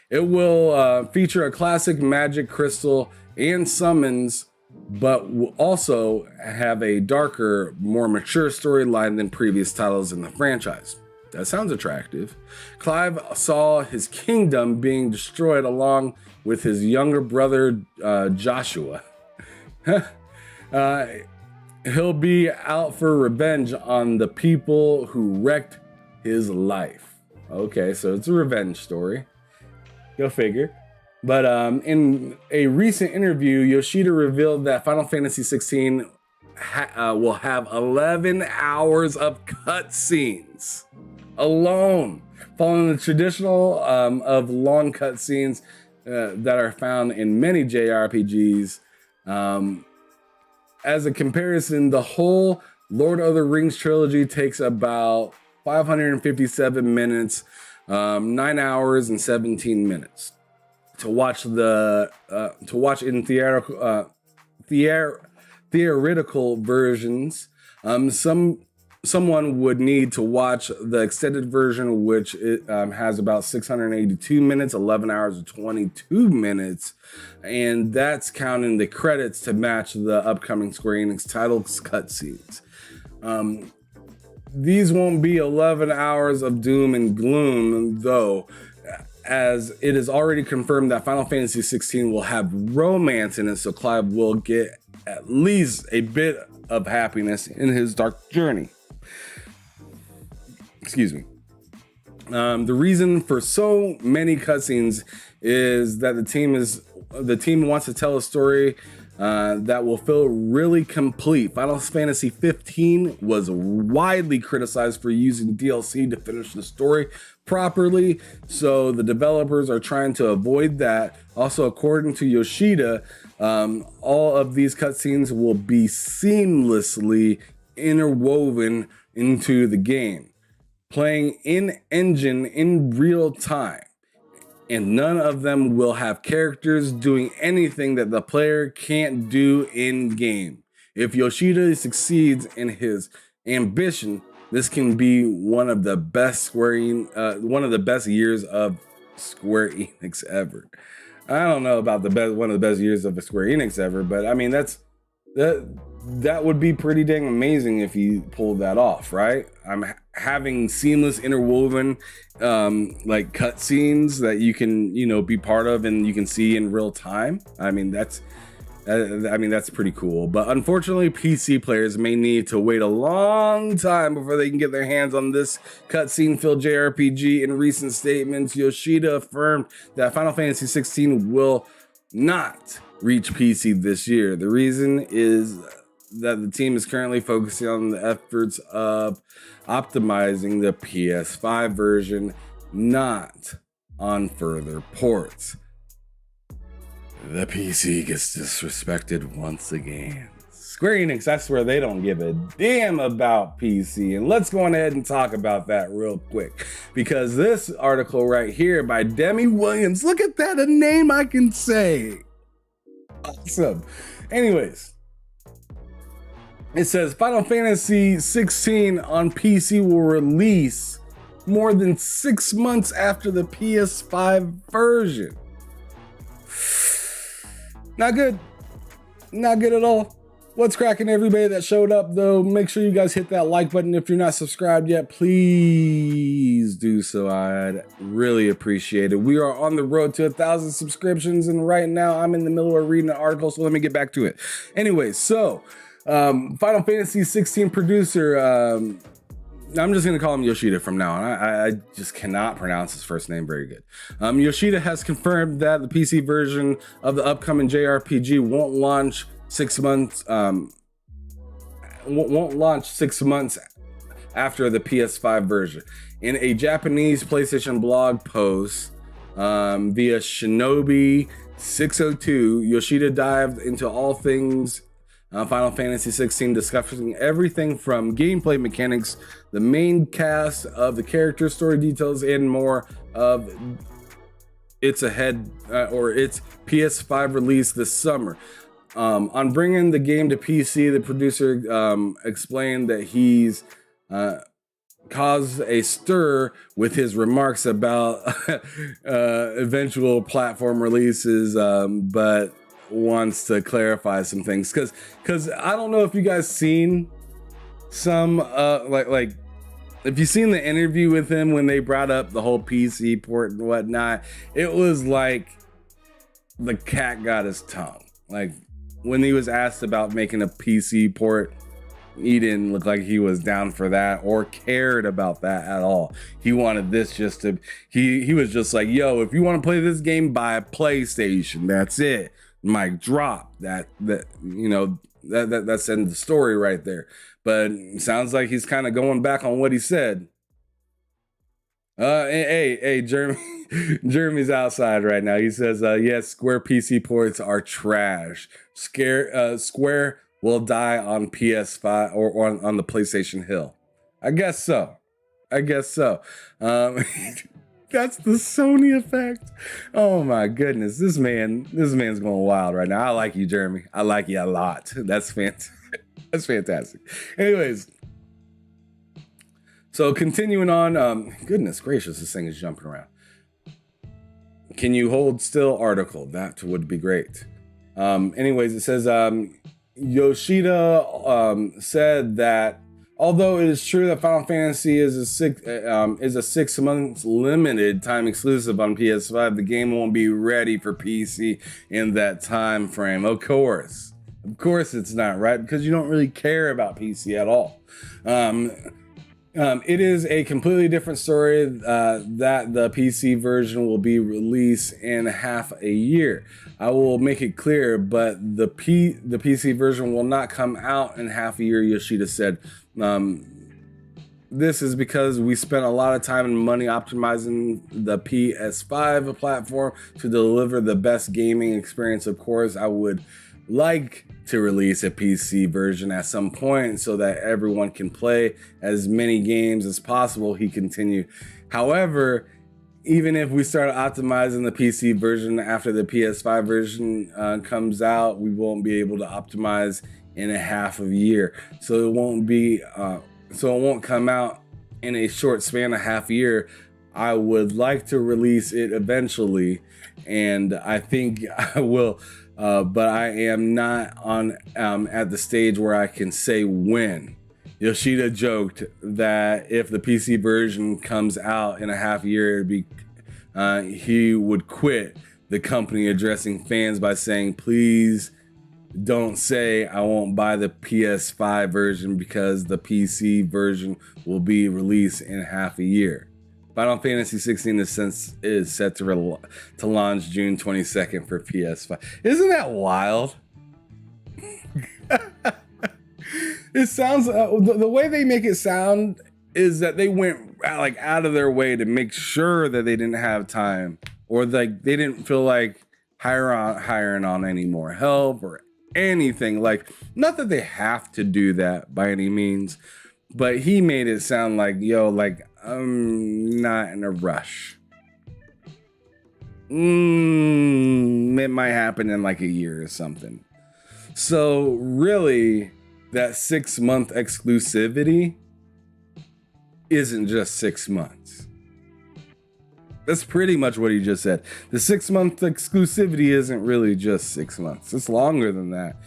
[SPEAKER 1] It will feature a classic magic crystal and summons, but will also have a darker, more mature storyline than previous titles in the franchise. That sounds attractive. Clive saw his kingdom being destroyed along with his younger brother, Joshua. He'll be out for revenge on the people who wrecked his life. Okay, so it's a revenge story. Go figure. But in a recent interview, Yoshida revealed that Final Fantasy 16 will have 11 hours of cutscenes alone, following the traditional of long cutscenes that are found in many JRPGs. As a comparison, the whole Lord of the Rings trilogy takes about 557 minutes, 9 hours and 17 minutes to watch in theoretical versions. Someone would need to watch the extended version, which has about 682 minutes, 11 hours and 22 minutes, and that's counting the credits to match the upcoming Square Enix titles cutscenes. These won't be 11 hours of doom and gloom, though, as it is already confirmed that Final Fantasy 16 will have romance in it, so Clive will get at least a bit of happiness in his dark journey. Excuse me. The reason for so many cutscenes is that the team wants to tell a story that will feel really complete. Final Fantasy 15 was widely criticized for using DLC to finish the story properly, so the developers are trying to avoid that. Also, according to Yoshida, all of these cutscenes will be seamlessly interwoven into the game, playing in-engine in real time. and none of them will have characters doing anything that the player can't do in game. If Yoshida succeeds in his ambition, this can be one of the best years of Square Enix ever. I don't know about one of the best years of a Square Enix ever, but I mean that would be pretty dang amazing if he pulled that off, right? I'm having seamless interwoven like cutscenes that you can, be part of and you can see in real time. I mean, that's pretty cool. But unfortunately, PC players may need to wait a long time before they can get their hands on this cutscene-filled JRPG. In recent statements, Yoshida affirmed that Final Fantasy XVI will not reach PC this year. The reason is that the team is currently focusing on the efforts of optimizing the PS5 version, not on further ports. The PC gets disrespected once again. Square Enix, I swear they don't give a damn about PC. And let's go on ahead and talk about that real quick. Because this article right here by Demi Williams, look at that, a name I can say. Awesome. Anyways, it says Final Fantasy 16 on PC will release more than 6 months after the PS5 version. Not good. Not good at all. What's cracking, everybody that showed up, though? Make sure you guys hit that like button. If you're not subscribed yet, please do so. I'd really appreciate it. We are on the road to 1,000 subscriptions, and right now I'm in the middle of reading an article, so let me get back to it. Anyway, so Final Fantasy 16 producer, I'm just going to call him Yoshida from now on. I just cannot pronounce his first name very good. Yoshida has confirmed that the PC version of the upcoming JRPG won't launch 6 months after the PS5 version. In a Japanese PlayStation blog post via Shinobi 602, Yoshida dived into all things Final Fantasy 16, discussing everything from gameplay mechanics, the main cast of the character, story details, and more of its PS5 release this summer. On bringing the game to PC, the producer explained that he's caused a stir with his remarks about eventual platform releases, but wants to clarify some things because I don't know if you guys seen some like if you've seen the interview with him when they brought up the whole PC port and whatnot. It was like the cat got his tongue. Like when he was asked about making a PC port, he didn't look like he was down for that or cared about that at all. He wanted this just to he was just like, yo, if you want to play this game, buy a PlayStation. That's it. Mic drop. That's the story right there. But it sounds like he's kind of going back on what he said. Hey, Jeremy's outside right now. He says, yes, Square PC ports are trash. Square will die on PS5 or on the PlayStation Hill. I guess so. That's the Sony effect. Oh my goodness. This man's going wild right now. I like you, Jeremy. I like you a lot. That's fantastic. That's fantastic. Anyways, so continuing on, goodness gracious, this thing is jumping around. Can you hold still article? That would be great. Anyways, it says Yoshida said that although it is true that Final Fantasy is a 6 months limited time exclusive on PS5, the game won't be ready for PC in that time frame. Of course it's not, right? Because you don't really care about PC at all. It is a completely different story that the PC version will be released in half a year. I will make it clear, but the PC version will not come out in half a year, Yoshida said. This is because we spent a lot of time and money optimizing the PS5 platform to deliver the best gaming experience. Of course, I would like to release a PC version at some point so that everyone can play as many games as possible, he continued. However, even if we start optimizing the PC version after the PS5 version comes out, we won't be able to optimize in a half of a year. So it won't come out in a short span of half a year. I would like to release it eventually, and I think I will, but I am not on at the stage where I can say when. Yoshida joked that if the PC version comes out in a half year, he would quit the company, addressing fans by saying, "Please don't say I won't buy the PS5 version because the PC version will be released in half a year." Final Fantasy 16 is set to launch June 22nd for PS5. Isn't that wild? It sounds the way they make it sound is that they went like out of their way to make sure that they didn't have time, or like they didn't feel like hiring on any more help or anything. Like, not that they have to do that by any means, but he made it sound like, yo, like, I'm not in a rush. It might happen in like a year or something. So really, that 6-month exclusivity isn't just 6 months. That's pretty much what he just said. The 6-month exclusivity isn't really just 6 months. It's longer than that.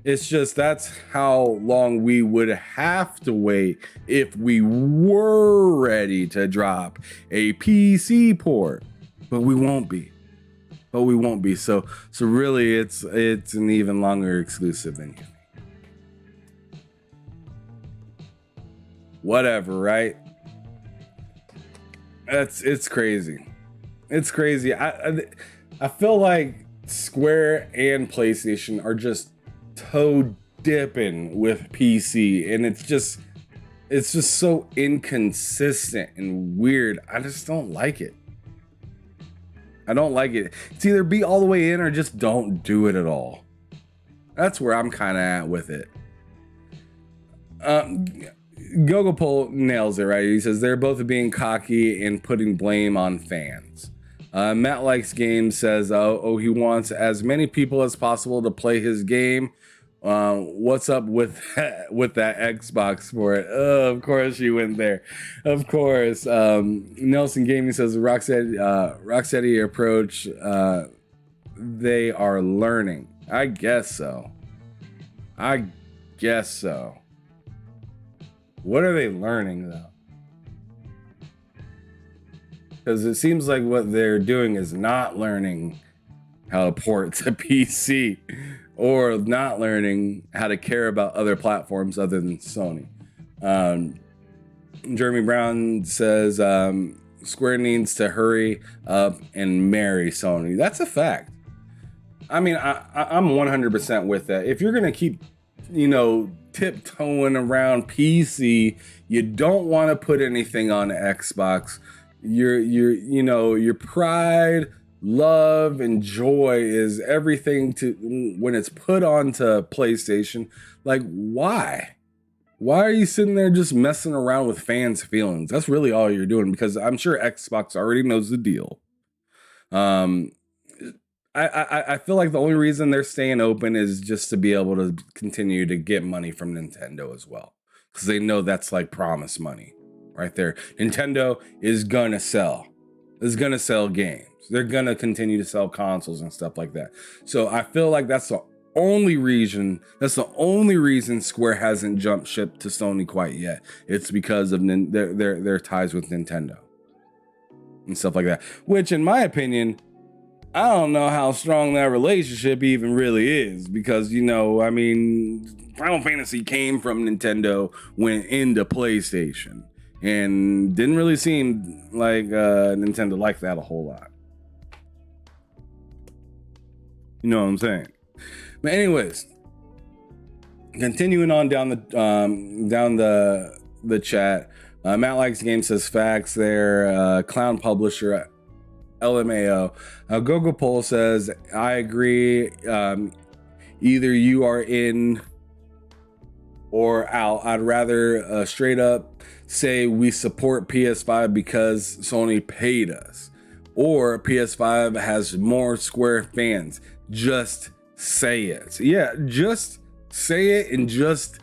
[SPEAKER 1] It's just that's how long we would have to wait if we were ready to drop a PC port. But we won't be. So really, it's an even longer exclusive than you think. Whatever, right? It's crazy. It's crazy. I feel like Square and PlayStation are just toe dipping with PC, and it's just so inconsistent and weird. I just don't like it. I don't like it. It's either be all the way in or just don't do it at all. That's where I'm kind of at with it. Gogopol nails it, right? He says they're both being cocky and putting blame on fans. Matt Likes Games says, he wants as many people as possible to play his game. What's up with that Xbox for it? Oh, of course you went there. Of course. Nelson Gaming says Rocksteady approach. They are learning. I guess so. What are they learning though? Because it seems like what they're doing is not learning how to port to PC, or not learning how to care about other platforms other than Sony. Jeremy Brown says Square needs to hurry up and marry Sony. That's a fact. I mean, I'm 100% with that. If you're gonna keep, tiptoeing around PC, you don't want to put anything on Xbox. Your pride, love, and joy is everything when it's put onto PlayStation. Like, why are you sitting there just messing around with fans' feelings? That's really all you're doing, because I'm sure Xbox already knows the deal. I feel like the only reason they're staying open is just to be able to continue to get money from Nintendo as well, because they know that's like promised money right there. Nintendo is gonna sell games. They're gonna continue to sell consoles and stuff like that. So I feel like that's the only reason Square hasn't jumped ship to Sony quite yet. It's because of their ties with Nintendo and stuff like that, which in my opinion, I don't know how strong that relationship even really is, because, Final Fantasy came from Nintendo, went into PlayStation, and didn't really seem like Nintendo liked that a whole lot. You know what I'm saying? But anyways, continuing on down the chat, Matt Likes Game says facts there. Clown Publisher LMAO. Gogopol says, I agree. Either you are in or out. I'd rather straight up say we support PS5 because Sony paid us. or PS5 has more Square fans. Just say it. Yeah, just say it and just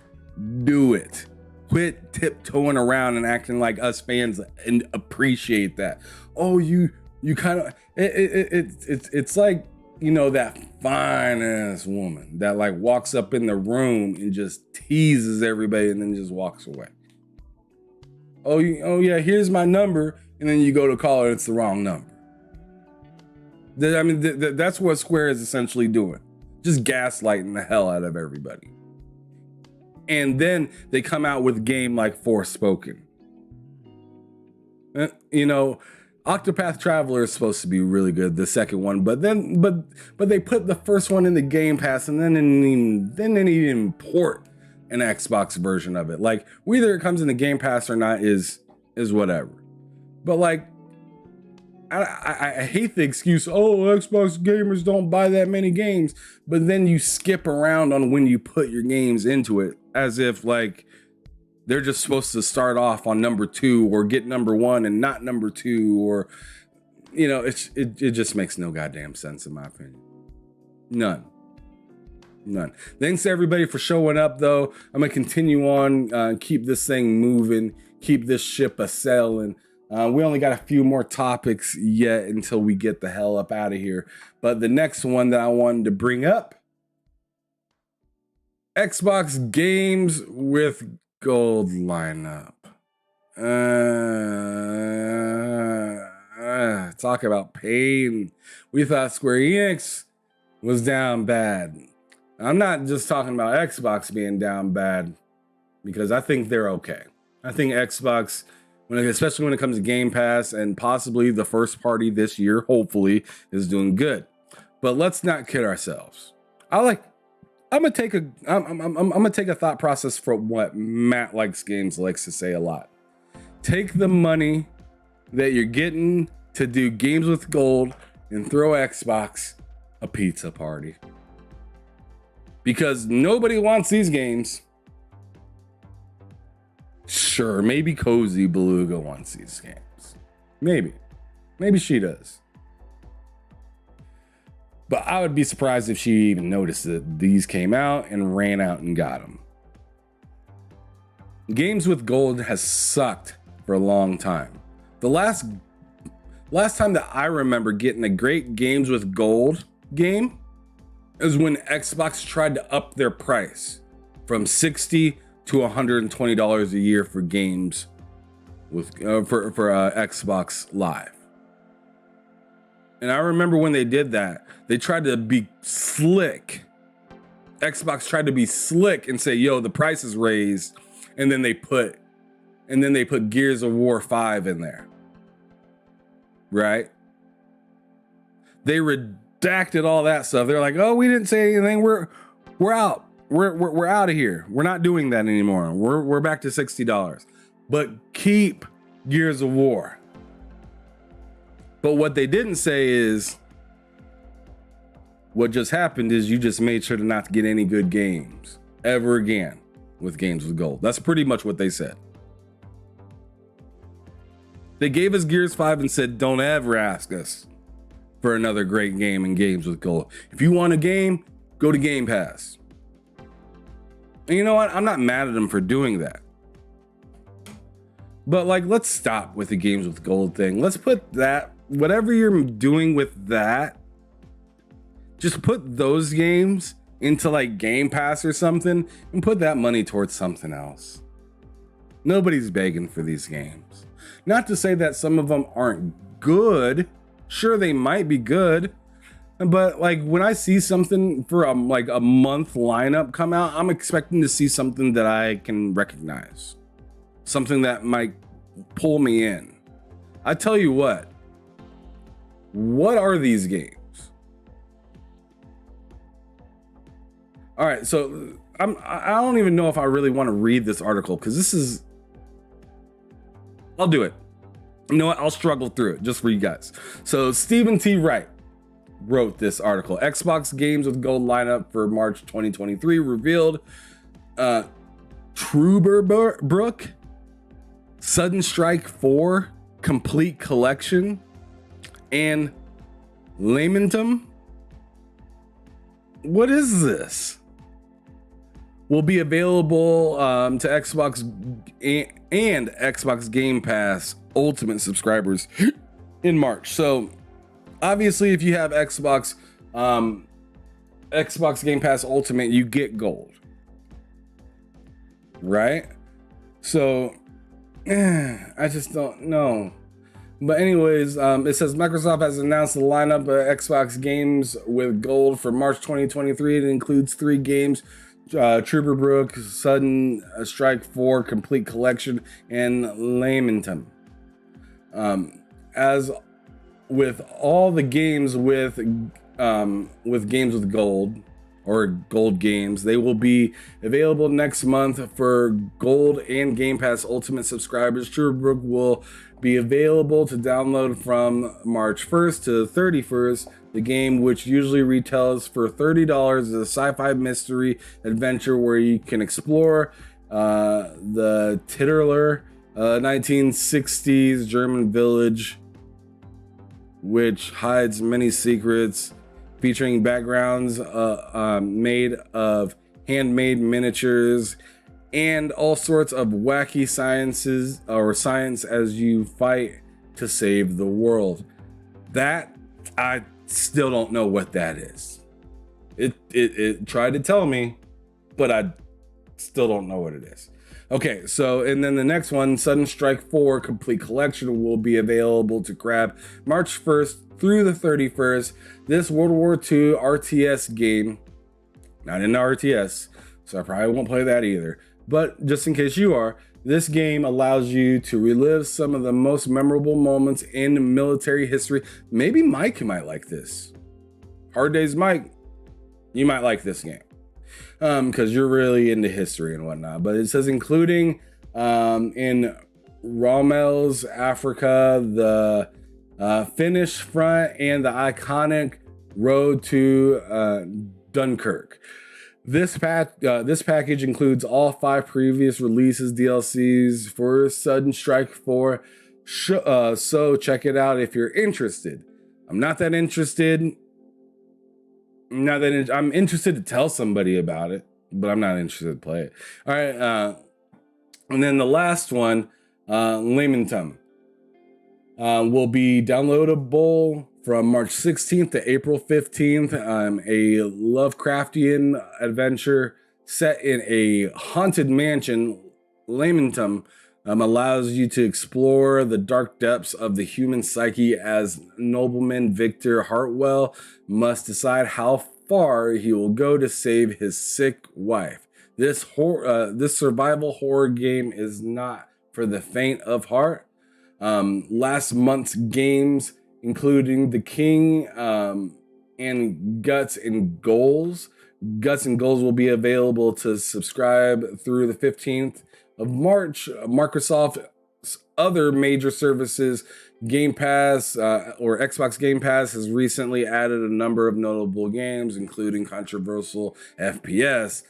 [SPEAKER 1] do it. Quit tiptoeing around and acting like us fans and appreciate that. Oh, you kind of it's like, you know, that fine ass woman that like walks up in the room and just teases everybody and then just walks away. Oh yeah, here's my number, and then you go to call her, it's the wrong number. I mean, that's what Square is essentially doing, just gaslighting the hell out of everybody. And then they come out with a game like Forspoken. You know, Octopath Traveler is supposed to be really good, the second one, but they put the first one in the Game Pass, and then they didn't even port an Xbox version of it. Like, whether it comes in the Game Pass or not is whatever. But like, I hate the excuse, oh, Xbox gamers don't buy that many games, but then you skip around on when you put your games into it, as if like they're just supposed to start off on number 2 or get number 1 and not number 2, or, you know, it just makes no goddamn sense in my opinion. None. Thanks to everybody for showing up, though. I'm gonna continue on, keep this thing moving, keep this ship a-sailing. We only got a few more topics yet until we get the hell up out of here. But the next one that I wanted to bring up, Xbox games with gold lineup. Talk about pain. We thought Square Enix was down bad. I'm not just talking about Xbox being down bad, because I think they're okay. I think Xbox, especially when it comes to Game Pass and possibly the first party this year, hopefully, is doing good. But let's not kid ourselves. I'm gonna take a thought process from what Matt Likes Games likes to say a lot. Take the money that you're getting to do games with gold and throw Xbox a pizza party. Because nobody wants these games. Sure, maybe Cozy Beluga wants these games. Maybe she does. But I would be surprised if she even noticed that these came out and ran out and got them. Games with gold has sucked for a long time. The last time that I remember getting a great games with gold game is when Xbox tried to up their price from $60 to $120 a year for games with for Xbox Live. And I remember when they did that, they tried to be slick. Xbox tried to be slick and say, "Yo, the price is raised," and then they put Gears of War 5 in there. Right? They redacted all that stuff. They're like, "Oh, we didn't say anything. We're out. We're out of here. We're not doing that anymore. We're back to $60. But keep Gears of War." But what they didn't say is, what just happened is you just made sure to not get any good games ever again with games with gold. That's pretty much what they said. They gave us Gears 5 and said, don't ever ask us for another great game in games with gold. If you want a game, go to Game Pass. And you know what? I'm not mad at them for doing that. But like, let's stop with the games with gold thing. Let's put that, whatever you're doing with that, just put those games into like Game Pass or something and put that money towards something else. Nobody's begging for these games. Not to say that some of them aren't good. Sure, they might be good. But like when I see something for like a month lineup come out, I'm expecting to see something that I can recognize. Something that might pull me in. I tell you what are these games? All right, so I don't even know if I really want to read this article because this is, I'll do it. You know what? I'll struggle through it just for you guys. So Stephen T. Wright wrote this article. Xbox games with gold lineup for March 2023 revealed. Truberbrook, Sudden Strike 4 Complete Collection, and Lamentum. What is this? Will be available to Xbox and Xbox Game Pass Ultimate subscribers in March. So obviously, if you have Xbox Game Pass Ultimate, you get gold, right? So I just don't know. But anyways, it says Microsoft has announced the lineup of Xbox games with gold for March 2023. It includes 3 games: Trooper Brook, Sudden Strike 4 Complete Collection, and Lamentum. As with all the games with games with gold or gold games, they will be available next month for gold and Game Pass Ultimate subscribers. Trooper Brook will be available to download from March 1st to 31st. The game, which usually retails for $30, is a sci-fi mystery adventure where you can explore the titular 1960s German village, which hides many secrets, featuring backgrounds made of handmade miniatures and all sorts of wacky science as you fight to save the world. That I still don't know what that is. It tried to tell me, but I still don't know what it is. Okay, so and then the next one, Sudden Strike 4 Complete Collection, will be available to grab March 1st through the 31st. This World War II RTS game, not in the RTS, so I probably won't play that either. But just in case you are, this game allows you to relive some of the most memorable moments in military history. Maybe Mike might like this. Hard Days Mike, you might like this game because you're really into history and whatnot. But it says including in Rommel's Africa, the Finnish front, and the iconic road to Dunkirk. This package includes all 5 previous releases, DLCs for Sudden Strike 4. So check it out if you're interested. I'm not that interested. I'm interested to tell somebody about it, but I'm not interested to play it. All right, and then the last one, Lamentum, will be downloadable from March 16th to April 15th. A Lovecraftian adventure set in a haunted mansion. Lamentum allows you to explore the dark depths of the human psyche as nobleman Victor Hartwell must decide how far he will go to save his sick wife. This survival horror game is not for the faint of heart. Last month's games, including The King and Guts and Goals. Guts and Goals will be available to subscribe through the 15th of March. Microsoft's other major services, Game Pass or Xbox Game Pass, has recently added a number of notable games, including controversial FPS,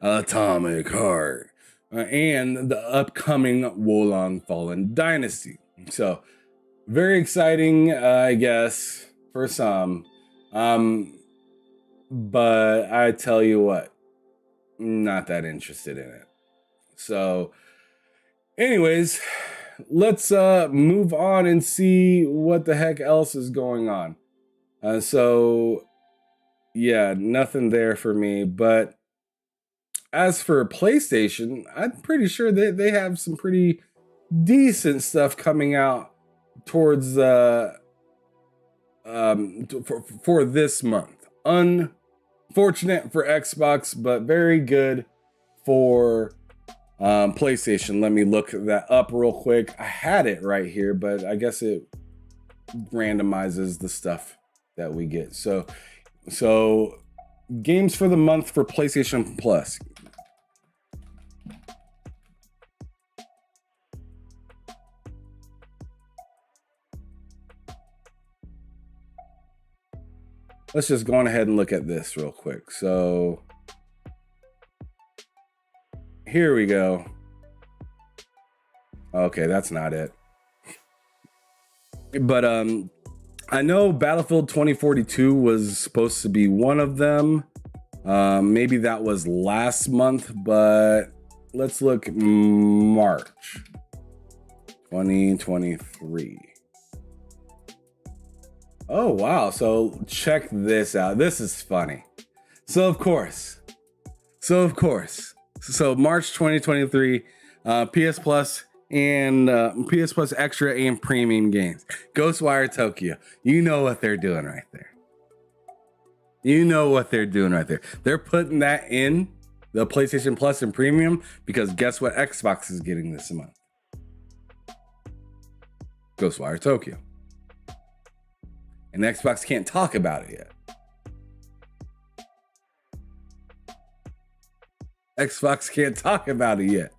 [SPEAKER 1] Atomic Heart, and the upcoming Wolong Fallen Dynasty. So, very exciting, I guess, for some. But I tell you what, not that interested in it. So, anyways, let's move on and see what the heck else is going on. So, yeah, nothing there for me. But as for PlayStation, I'm pretty sure they have some pretty decent stuff coming out towards for this month. Unfortunate for Xbox, but very good for PlayStation. Let me look that up real quick. I had it right here, but I guess it randomizes the stuff that we get. So games for the month for PlayStation Plus. Let's just go on ahead and look at this real quick. So here we go. Okay, that's not it. But I know Battlefield 2042 was supposed to be one of them. Maybe that was last month, but let's look. March 2023. Oh, wow. So check this out. This is funny. So March 2023, PS Plus and PS Plus Extra and Premium games. Ghostwire Tokyo. You know what they're doing right there. They're putting that in the PlayStation Plus and Premium because guess what Xbox is getting this month? Ghostwire Tokyo. And Xbox can't talk about it yet. Xbox can't talk about it yet,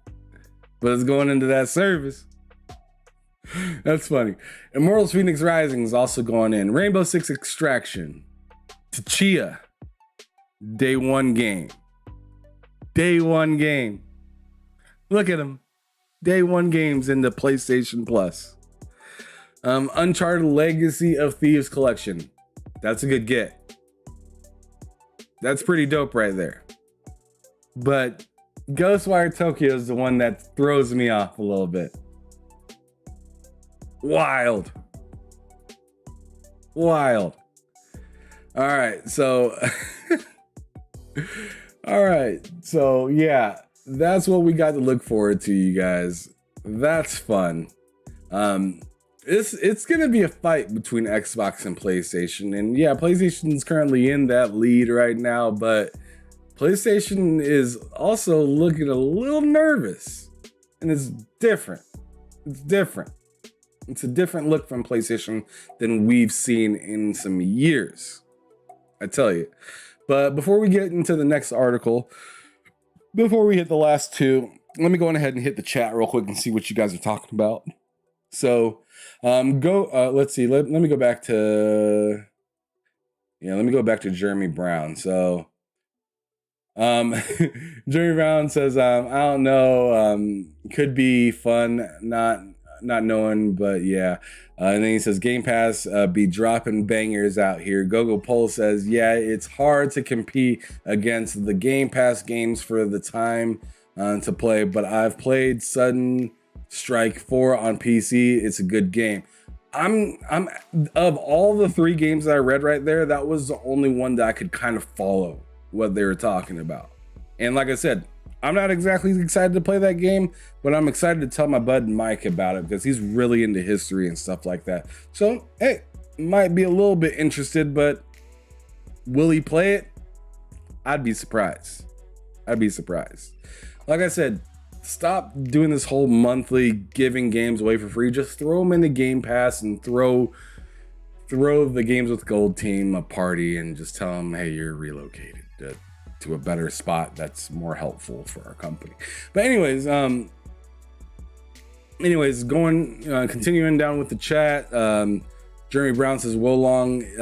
[SPEAKER 1] but it's going into that service. That's funny. Immortals Phoenix Rising is also going in. Rainbow Six Extraction. Tchia. Day one game. Look at them. Day one games in the PlayStation Plus. Uncharted Legacy of Thieves Collection. That's a good get. That's pretty dope right there. But Ghostwire Tokyo is the one that throws me off a little bit. Wild. All right, so yeah, that's what we got to look forward to, you guys. That's fun. It's gonna be a fight between Xbox and PlayStation, and yeah, PlayStation's currently in that lead right now, but PlayStation is also looking a little nervous, and it's different. It's a different look from PlayStation than we've seen in some years, I tell you. But before we get into the next article, before we hit the last two, let me go on ahead and hit the chat real quick and see what you guys are talking about. So, let's see. Let me go back to, let me go back to Jeremy Brown. So, Jeremy Brown says, I don't know, could be fun, not knowing, but yeah. And then he says, Game Pass be dropping bangers out here. Gogo Pole says, yeah, it's hard to compete against the Game Pass games for the time to play, but I've played Sudden Strike 4 on PC. It's a good game. I'm of all the three games that I read right there, that was the only one that I could kind of follow what they were talking about. And like I said, I'm not exactly excited to play that game, but I'm excited to tell my bud Mike about it because he's really into history and stuff like that. So, hey, might be a little bit interested, but will he play it? I'd be surprised. Like I said, stop doing this whole monthly giving games away for free. Just throw them into Game Pass and throw the Games with Gold team a party and just tell them, hey, you're relocated to a better spot that's more helpful for our company. But continuing down with the chat, Jeremy Brown says, Wolong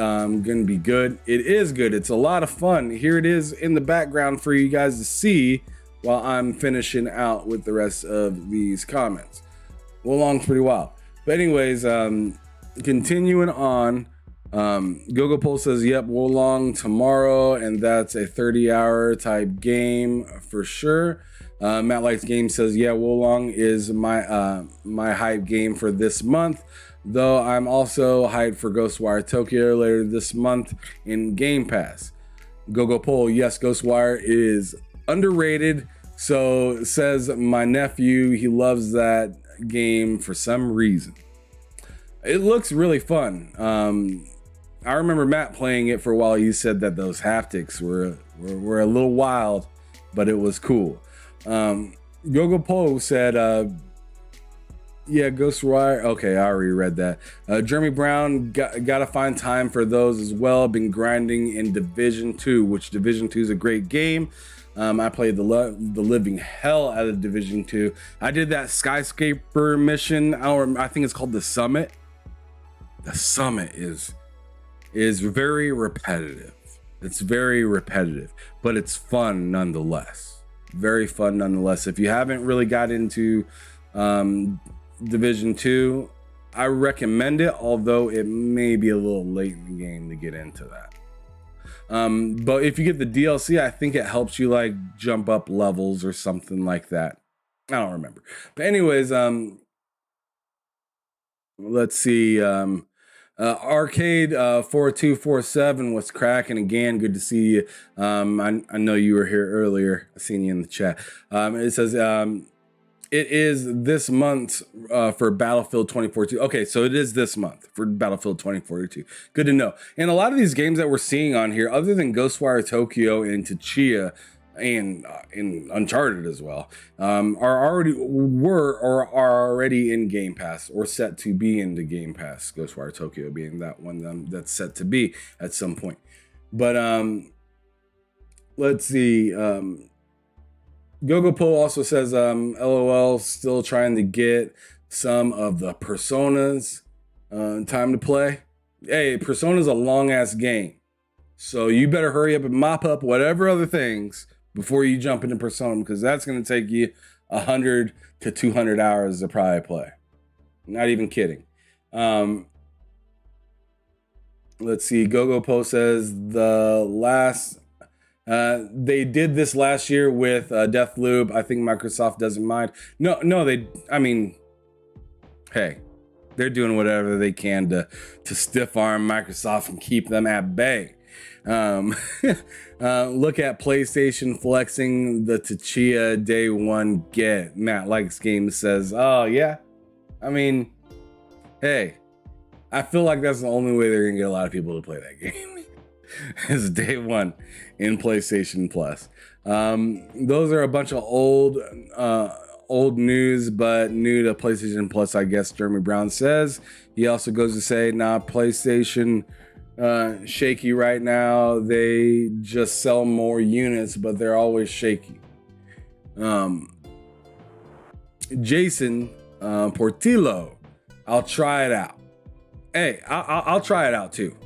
[SPEAKER 1] gonna be good. It is good. It's a lot of fun. Here it is in the background for you guys to see while I'm finishing out with the rest of these comments. Wolong's pretty wild. But anyways, continuing on, Gogo Pole says, yep, Wolong tomorrow, and that's a 30-hour type game for sure. Matt Likes Game says, yeah, Wolong is my hype game for this month, though I'm also hyped for Ghostwire Tokyo later this month in Game Pass. Gogo Pole, yes, Ghostwire is underrated, so says my nephew, he loves that game for some reason. It looks really fun. I remember Matt playing it for a while. He said that those haptics were a little wild, but it was cool. Gogo Po said, yeah, Ghostwire. Okay, I already read that. Jeremy Brown, gotta find time for those as well. Been grinding in Division 2, which Division 2 is a great game. I played the living hell out of Division 2. I did that skyscraper mission, I think it's called the Summit. The Summit is very repetitive. It's very repetitive, but it's fun nonetheless. Very fun nonetheless. If you haven't really got into Division 2, I recommend it, although it may be a little late in the game to get into that. But if you get the DLC, I think it helps you like jump up levels or something like that. I don't remember. But anyways, let's see. Arcade 4247 was cracking again. Good to see you. I know you were here earlier. I seen you in the chat. It says it is this month for Battlefield 2042. Okay, so it is this month for Battlefield 2042. Good to know. And a lot of these games that we're seeing on here, other than Ghostwire Tokyo and Tsuchiya, and in Uncharted as well, are already in Game Pass or set to be in the Game Pass. Ghostwire Tokyo being that one that's set to be at some point. But let's see. Gogopo also says, LOL, still trying to get some of the Personas time to play. Hey, Persona's a long ass game, so you better hurry up and mop up whatever other things before you jump into Persona, because that's going to take you 100 to 200 hours to probably play. Not even kidding. Let's see. Gogopo says the last... they did this last year with Deathloop. I think Microsoft doesn't mind. No, I mean, hey, they're doing whatever they can to stiff arm Microsoft and keep them at bay. Look at PlayStation flexing the Tsuchiya day one get. Matt Likes Games says, oh yeah. I mean, hey, I feel like that's the only way they're gonna get a lot of people to play that game. Is day one in PlayStation Plus. Those are a bunch of old news, but new to PlayStation Plus, I guess Jeremy Brown says. He also goes to say, nah, PlayStation shaky right now. They just sell more units, but they're always shaky. Jason Portillo, I'll try it out. Hey, I'll try it out too.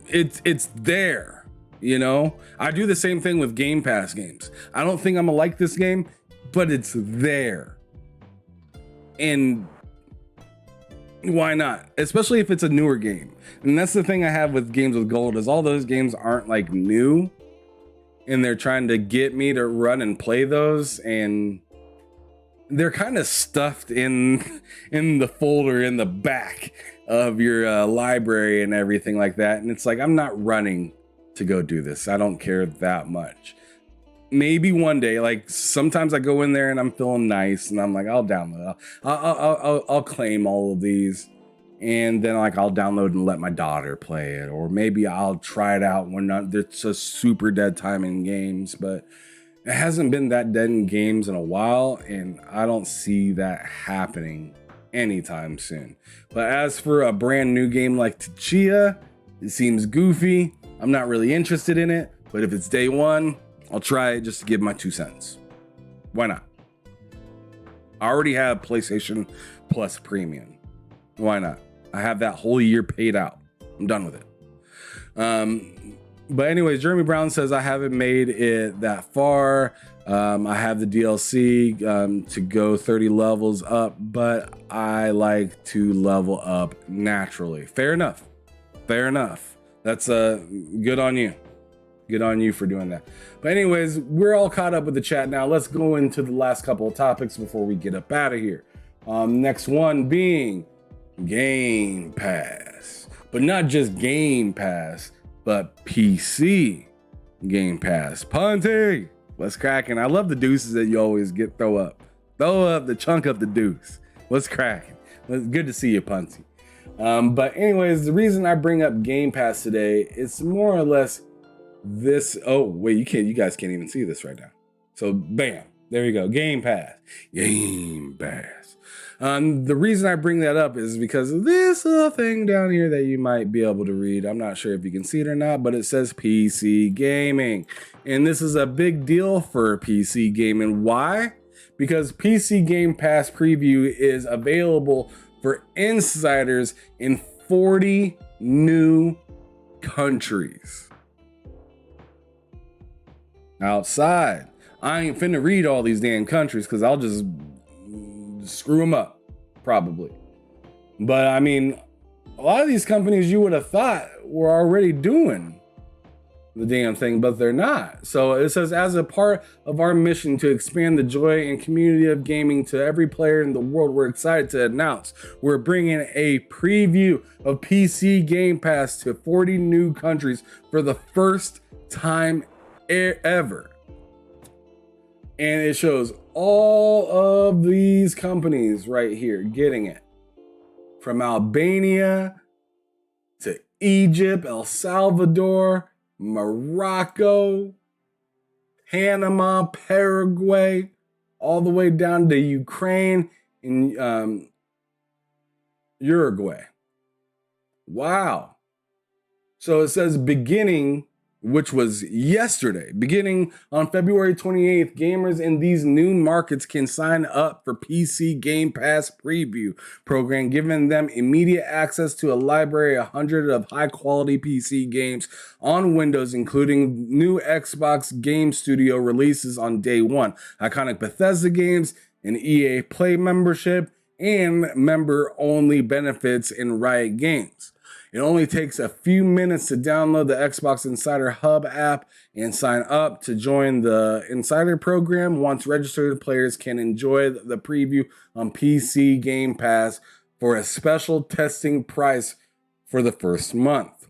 [SPEAKER 1] It's there, you know. I do the same thing with Game Pass games. I don't think I'm gonna like this game, but it's there, and why not? Especially if it's a newer game. And that's the thing I have with games with gold, is all those games aren't like new, and they're trying to get me to run and play those, and they're kind of stuffed in the folder in the back of your library and everything like that. And it's like, I'm not running to go do this. I don't care that much. Maybe one day, like sometimes I go in there and I'm feeling nice and I'm like, I'll download, I'll claim all of these, and then like I'll download and let my daughter play it, or maybe I'll try it out when it's a super dead time in games. But it hasn't been that dead in games in a while, and I don't see that happening anytime soon. But as for a brand new game like Tsuchiya, it seems goofy. I'm not really interested in it, but if it's day one, I'll try it just to give my 2 cents. Why not? I already have PlayStation Plus Premium. Why not? I have that whole year paid out. I'm done with it. But anyways, Jeremy Brown says, I haven't made it that far. I have the DLC to go 30 levels up, but I like to level up naturally. Fair enough. Fair enough. That's good on you. Good on you for doing that. But anyways, we're all caught up with the chat now. Let's go into the last couple of topics before we get up out of here. Next one being Game Pass. But not just Game Pass, but PC Game Pass. Ponte, what's cracking? I love the deuces that you always get. Throw up the chunk of the deuce. What's cracking? It's good to see you, Ponte. But anyways, the reason I bring up Game Pass today, it's more or less this. Oh wait, you guys can't even see this right now. So bam, there you go. Game Pass. The reason I bring that up is because of this little thing down here that you might be able to read. I'm not sure if you can see it or not, but it says PC gaming. And this is a big deal for PC gaming. Why? Because PC Game Pass Preview is available for insiders in 40 new countries. Outside. I ain't finna read all these damn countries because I'll just screw them up, probably. But I mean, a lot of these companies you would have thought were already doing the damn thing, but they're not. So it says, as a part of our mission to expand the joy and community of gaming to every player in the world, we're excited to announce we're bringing a preview of PC Game Pass to 40 new countries for the first time ever. And it shows all of these companies right here getting it, from Albania to Egypt, El Salvador, Morocco, Panama, Paraguay, all the way down to Ukraine and Uruguay. Wow. So it says beginning, which was yesterday, beginning on February 28th, gamers in these new markets can sign up for PC Game Pass Preview program, giving them immediate access to a library of 100 of high-quality PC games on Windows, including new Xbox Game Studio releases on day one, iconic Bethesda games, an EA Play membership, and member-only benefits in Riot Games. It only takes a few minutes to download the Xbox Insider Hub app and sign up to join the Insider program. Once registered, players can enjoy the preview on PC Game Pass for a special testing price for the first month.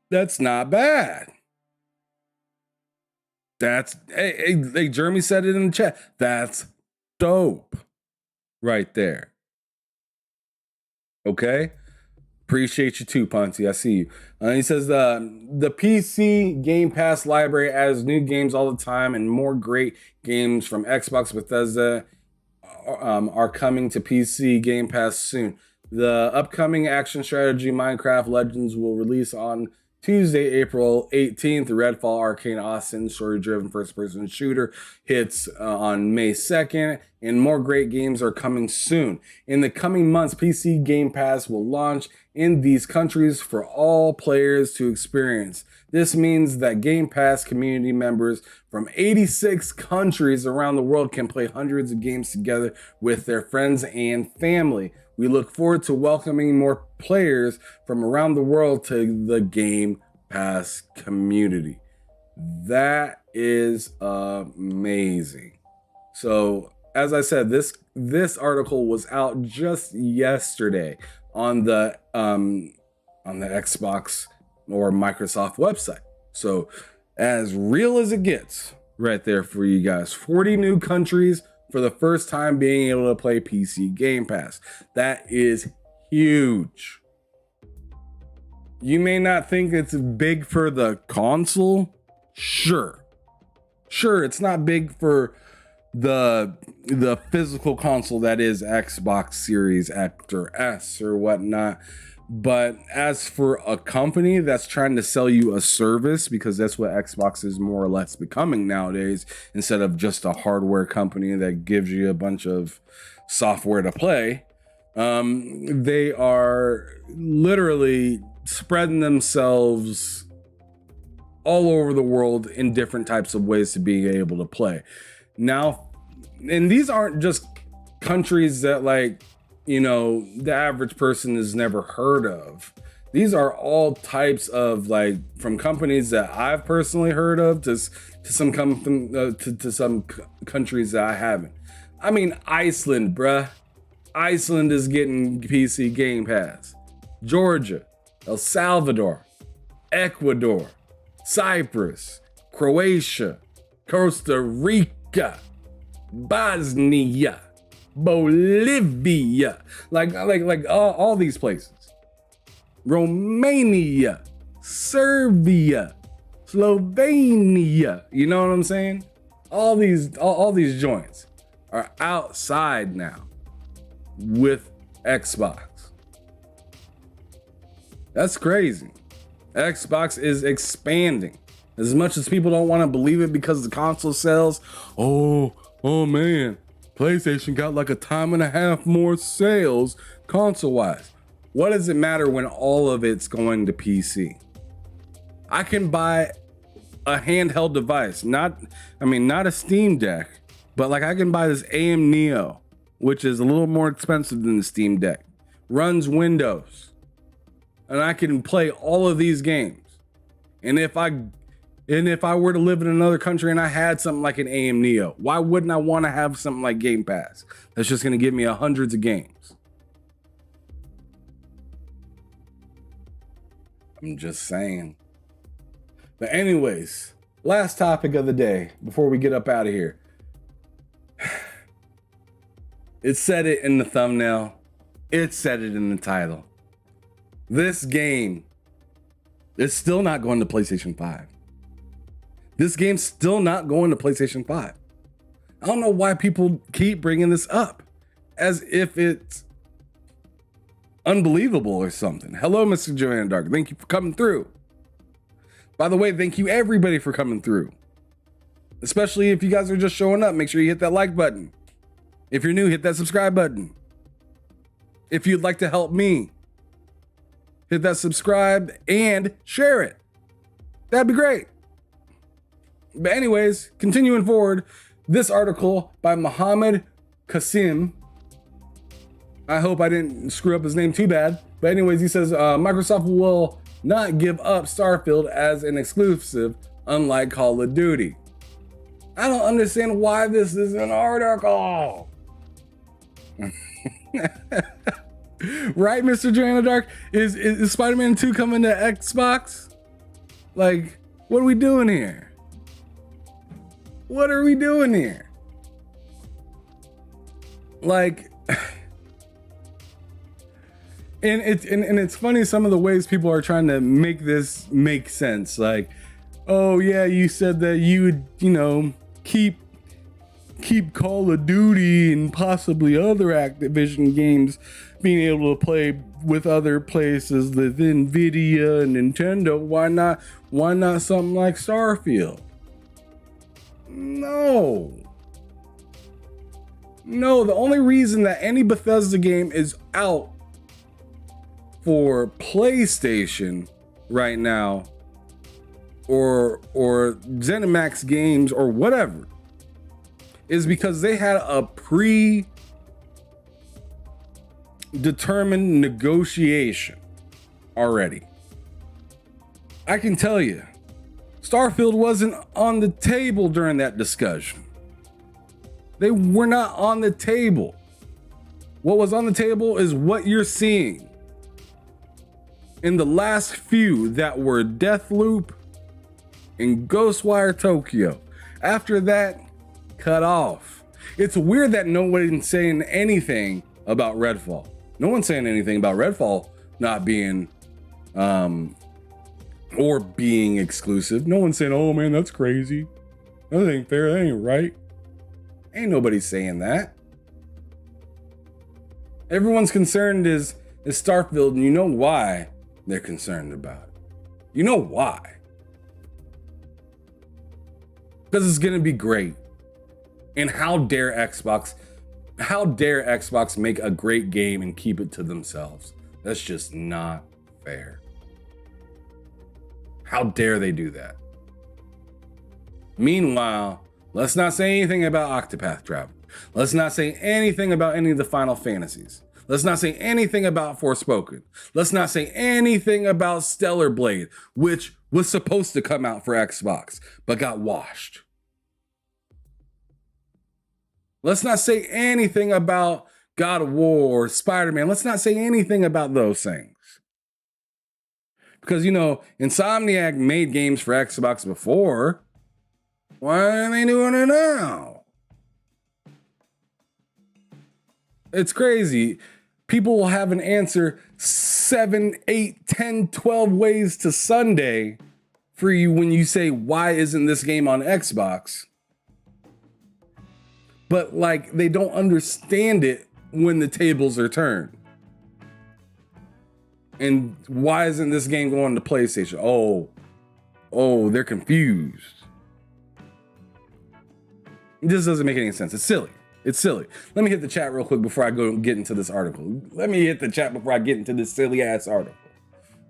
[SPEAKER 1] That's not bad. Hey, Jeremy said it in the chat. That's dope right there. Okay? Appreciate you too, Ponty. I see you. He says the PC Game Pass library adds new games all the time, and more great games from Xbox Bethesda are coming to PC Game Pass soon. The upcoming action strategy Minecraft Legends will release on Tuesday, April 18th. Redfall Arcane Austin story-driven first-person shooter hits on May 2nd, and more great games are coming soon. In the coming months, PC Game Pass will launch in these countries for all players to experience. This means that Game Pass community members from 86 countries around the world can play hundreds of games together with their friends and family. We look forward to welcoming more players from around the world to the Game Pass community. That is amazing. So, as I said, this article was out just yesterday on the Xbox or Microsoft website. So, as real as it gets, right there for you guys. 40 new countries for the first time being able to play PC Game Pass. That is huge. You may not think it's big for the console. Sure, it's not big for the physical console that is Xbox Series X or S or whatnot. But as for a company that's trying to sell you a service, because that's what Xbox is more or less becoming nowadays, instead of just a hardware company that gives you a bunch of software to play, they are literally spreading themselves all over the world in different types of ways to be able to play. Now, and these aren't just countries that, like, you know, the average person has never heard of. These are all types of, like, from companies that I've personally heard of to some countries that I haven't. I mean, Iceland, bruh. Iceland is getting PC Game Pass. Georgia, El Salvador, Ecuador, Cyprus, Croatia, Costa Rica, Bosnia, Bolivia, like all these places. Romania, Serbia, Slovenia. You know what I'm saying? All these joints are outside now with Xbox. That's crazy. Xbox is expanding. As much as people don't want to believe it because the console sells, oh man, PlayStation got like a time and a half more sales console-wise. What does it matter when all of it's going to PC? I can buy a handheld device, not a Steam Deck, but like I can buy this AM Neo, which is a little more expensive than the Steam Deck. runs Windows, and I can play all of these games. And if I were to live in another country and I had something like an AM Neo, why wouldn't I want to have something like Game Pass? That's just going to give me hundreds of games. I'm just saying. But anyways, last topic of the day before we get up out of here. It said it in the thumbnail. It said it in the title. This game is still not going to PlayStation 5. This game's still not going to PlayStation 5. I don't know why people keep bringing this up as if it's unbelievable or something. Hello, Mr. Joanna Dark. Thank you for coming through. By the way, thank you everybody for coming through. Especially if you guys are just showing up, make sure you hit that like button. If you're new, hit that subscribe button. If you'd like to help me, hit that subscribe and share it. That'd be great. But anyways, continuing forward, this article by Mohammed Qasim. I hope I didn't screw up his name too bad. But anyways, he says, Microsoft will not give up Starfield as an exclusive, unlike Call of Duty. I don't understand why this is an article. Right, Mr. Joanna Dark? Is Spider-Man 2 coming to Xbox? Like, what are we doing here? What are we doing here? Like, and it's funny some of the ways people are trying to make this make sense. Like, oh yeah, you said that you would, keep Call of Duty and possibly other Activision games being able to play with other places, the Nvidia and Nintendo. Why not something like Starfield? No, the only reason that any Bethesda game is out for PlayStation right now, or ZeniMax games or whatever, is because they had a predetermined negotiation already. I can tell you, Starfield wasn't on the table during that discussion. They were not on the table. What was on the table is what you're seeing in the last few that were Deathloop and Ghostwire Tokyo. After that, cut off. It's weird that no one's saying anything about Redfall. No one's saying anything about Redfall not being or being exclusive. No one's saying, oh man, that's crazy. That ain't fair, that ain't right. Ain't nobody saying that. Everyone's concerned is Starfield, and you know why they're concerned about it. You know why. Because it's gonna be great. And how dare Xbox make a great game and keep it to themselves? That's just not fair. How dare they do that? Meanwhile, let's not say anything about Octopath Traveler. Let's not say anything about any of the Final Fantasies. Let's not say anything about Forspoken. Let's not say anything about Stellar Blade, which was supposed to come out for Xbox, but got washed. Let's not say anything about God of War or Spider-Man. Let's not say anything about those things. Because, Insomniac made games for Xbox before. Why are they doing it now? It's crazy. People will have an answer 7, 8, 10, 12 ways to Sunday for you when you say, why isn't this game on Xbox? But they don't understand it when the tables are turned. And why isn't this game going to PlayStation? Oh, they're confused. It just doesn't make any sense. It's silly. Let me hit the chat real quick before I go get into this article. Let me hit the chat before I get into this silly ass article.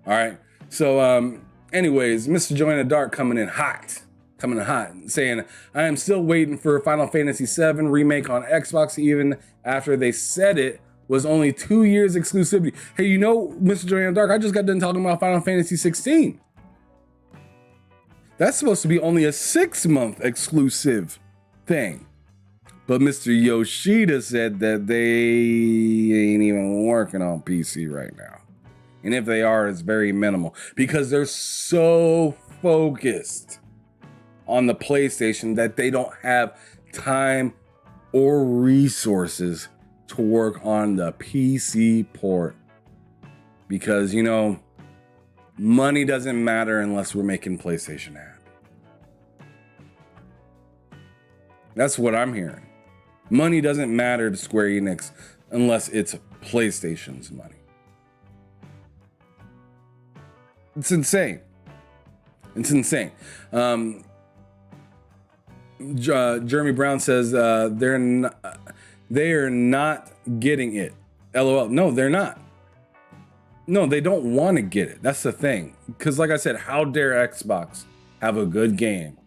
[SPEAKER 1] All right. So, anyways, Mr. Joanna Dark coming in hot, saying, I am still waiting for Final Fantasy VII remake on Xbox even after they said it was only 2 years exclusivity. Hey, you know, Mr. Joanna Dark, I just got done talking about Final Fantasy 16. That's supposed to be only a 6-month exclusive thing. But Mr. Yoshida said that they ain't even working on PC right now. And if they are, it's very minimal because they're so focused on the PlayStation that they don't have time or resources to work on the PC port. Because, you know, money doesn't matter unless we're making PlayStation happy. That's what I'm hearing. Money doesn't matter to Square Enix unless it's PlayStation's money. It's insane. It's insane. Jeremy Brown says they are not getting it. LOL. No, they're not. No, they don't want to get it. That's the thing. Because like I said, how dare Xbox have a good game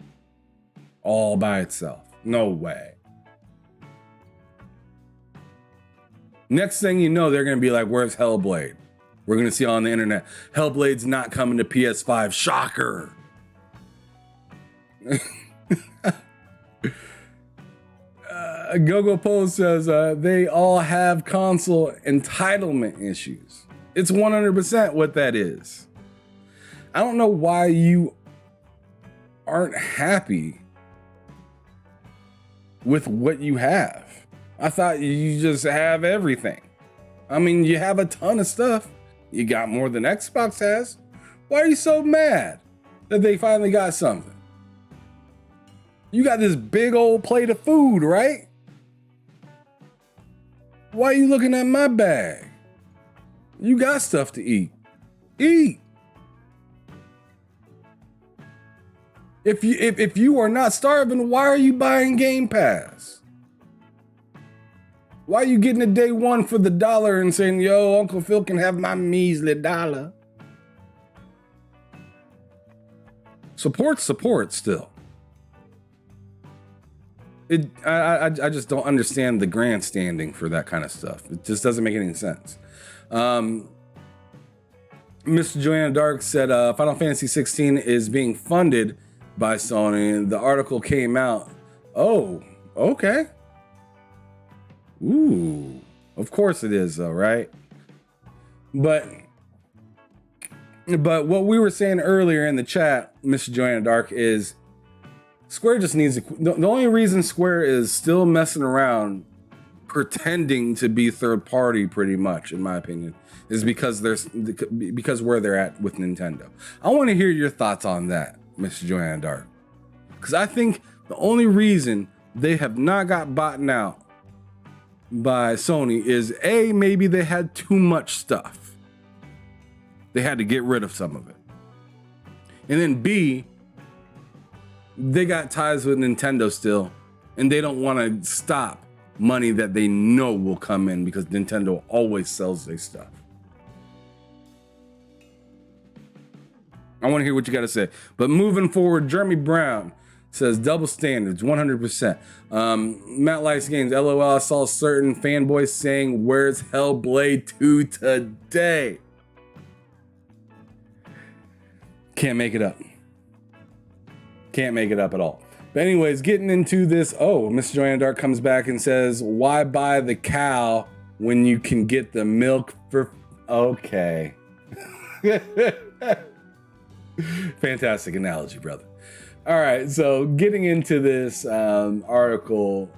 [SPEAKER 1] all by itself? No way. Next thing you know, they're going to be like, where's Hellblade? We're going to see on the internet, Hellblade's not coming to PS5. Shocker. Gogo Pose says they all have console entitlement issues. It's 100% what that is. I don't know why you aren't happy with what you have. I thought you just have everything. I mean, you have a ton of stuff. You got more than Xbox has. Why are you so mad that they finally got something? You got this big old plate of food, right? Why are you looking at my bag? You got stuff to eat. Eat. If you are not starving, why are you buying Game Pass? Why are you getting a day one for the $1 and saying, yo, Uncle Phil can have my measly $1? Support still. I just don't understand the grandstanding for that kind of stuff. It just doesn't make any sense. Mr. Joanna Dark said Final Fantasy 16 is being funded by Sony. The article came out. Oh, okay. Ooh, of course it is though, right? But what we were saying earlier in the chat, Mr. Joanna Dark, is Square just needs to, the only reason Square is still messing around pretending to be third party pretty much, in my opinion, is because where they're at with Nintendo. I want to hear your thoughts on that, Mr. Joanna Dark. Because I think the only reason they have not got bought out by Sony is A, maybe they had too much stuff. They had to get rid of some of it. And then B, they got ties with Nintendo still, and they don't want to stop money that they know will come in because Nintendo always sells their stuff. I want to hear what you got to say. But moving forward, Jeremy Brown says double standards, 100%. Matt Likes Games, LOL, I saw certain fanboys saying, where's Hellblade 2 today? Can't make it up. Can't make it up at all. But anyways, getting into this. Oh, Mr. Joanna Dark comes back and says, why buy the cow when you can get the milk for... Okay. Fantastic analogy, brother. All right, so getting into this article,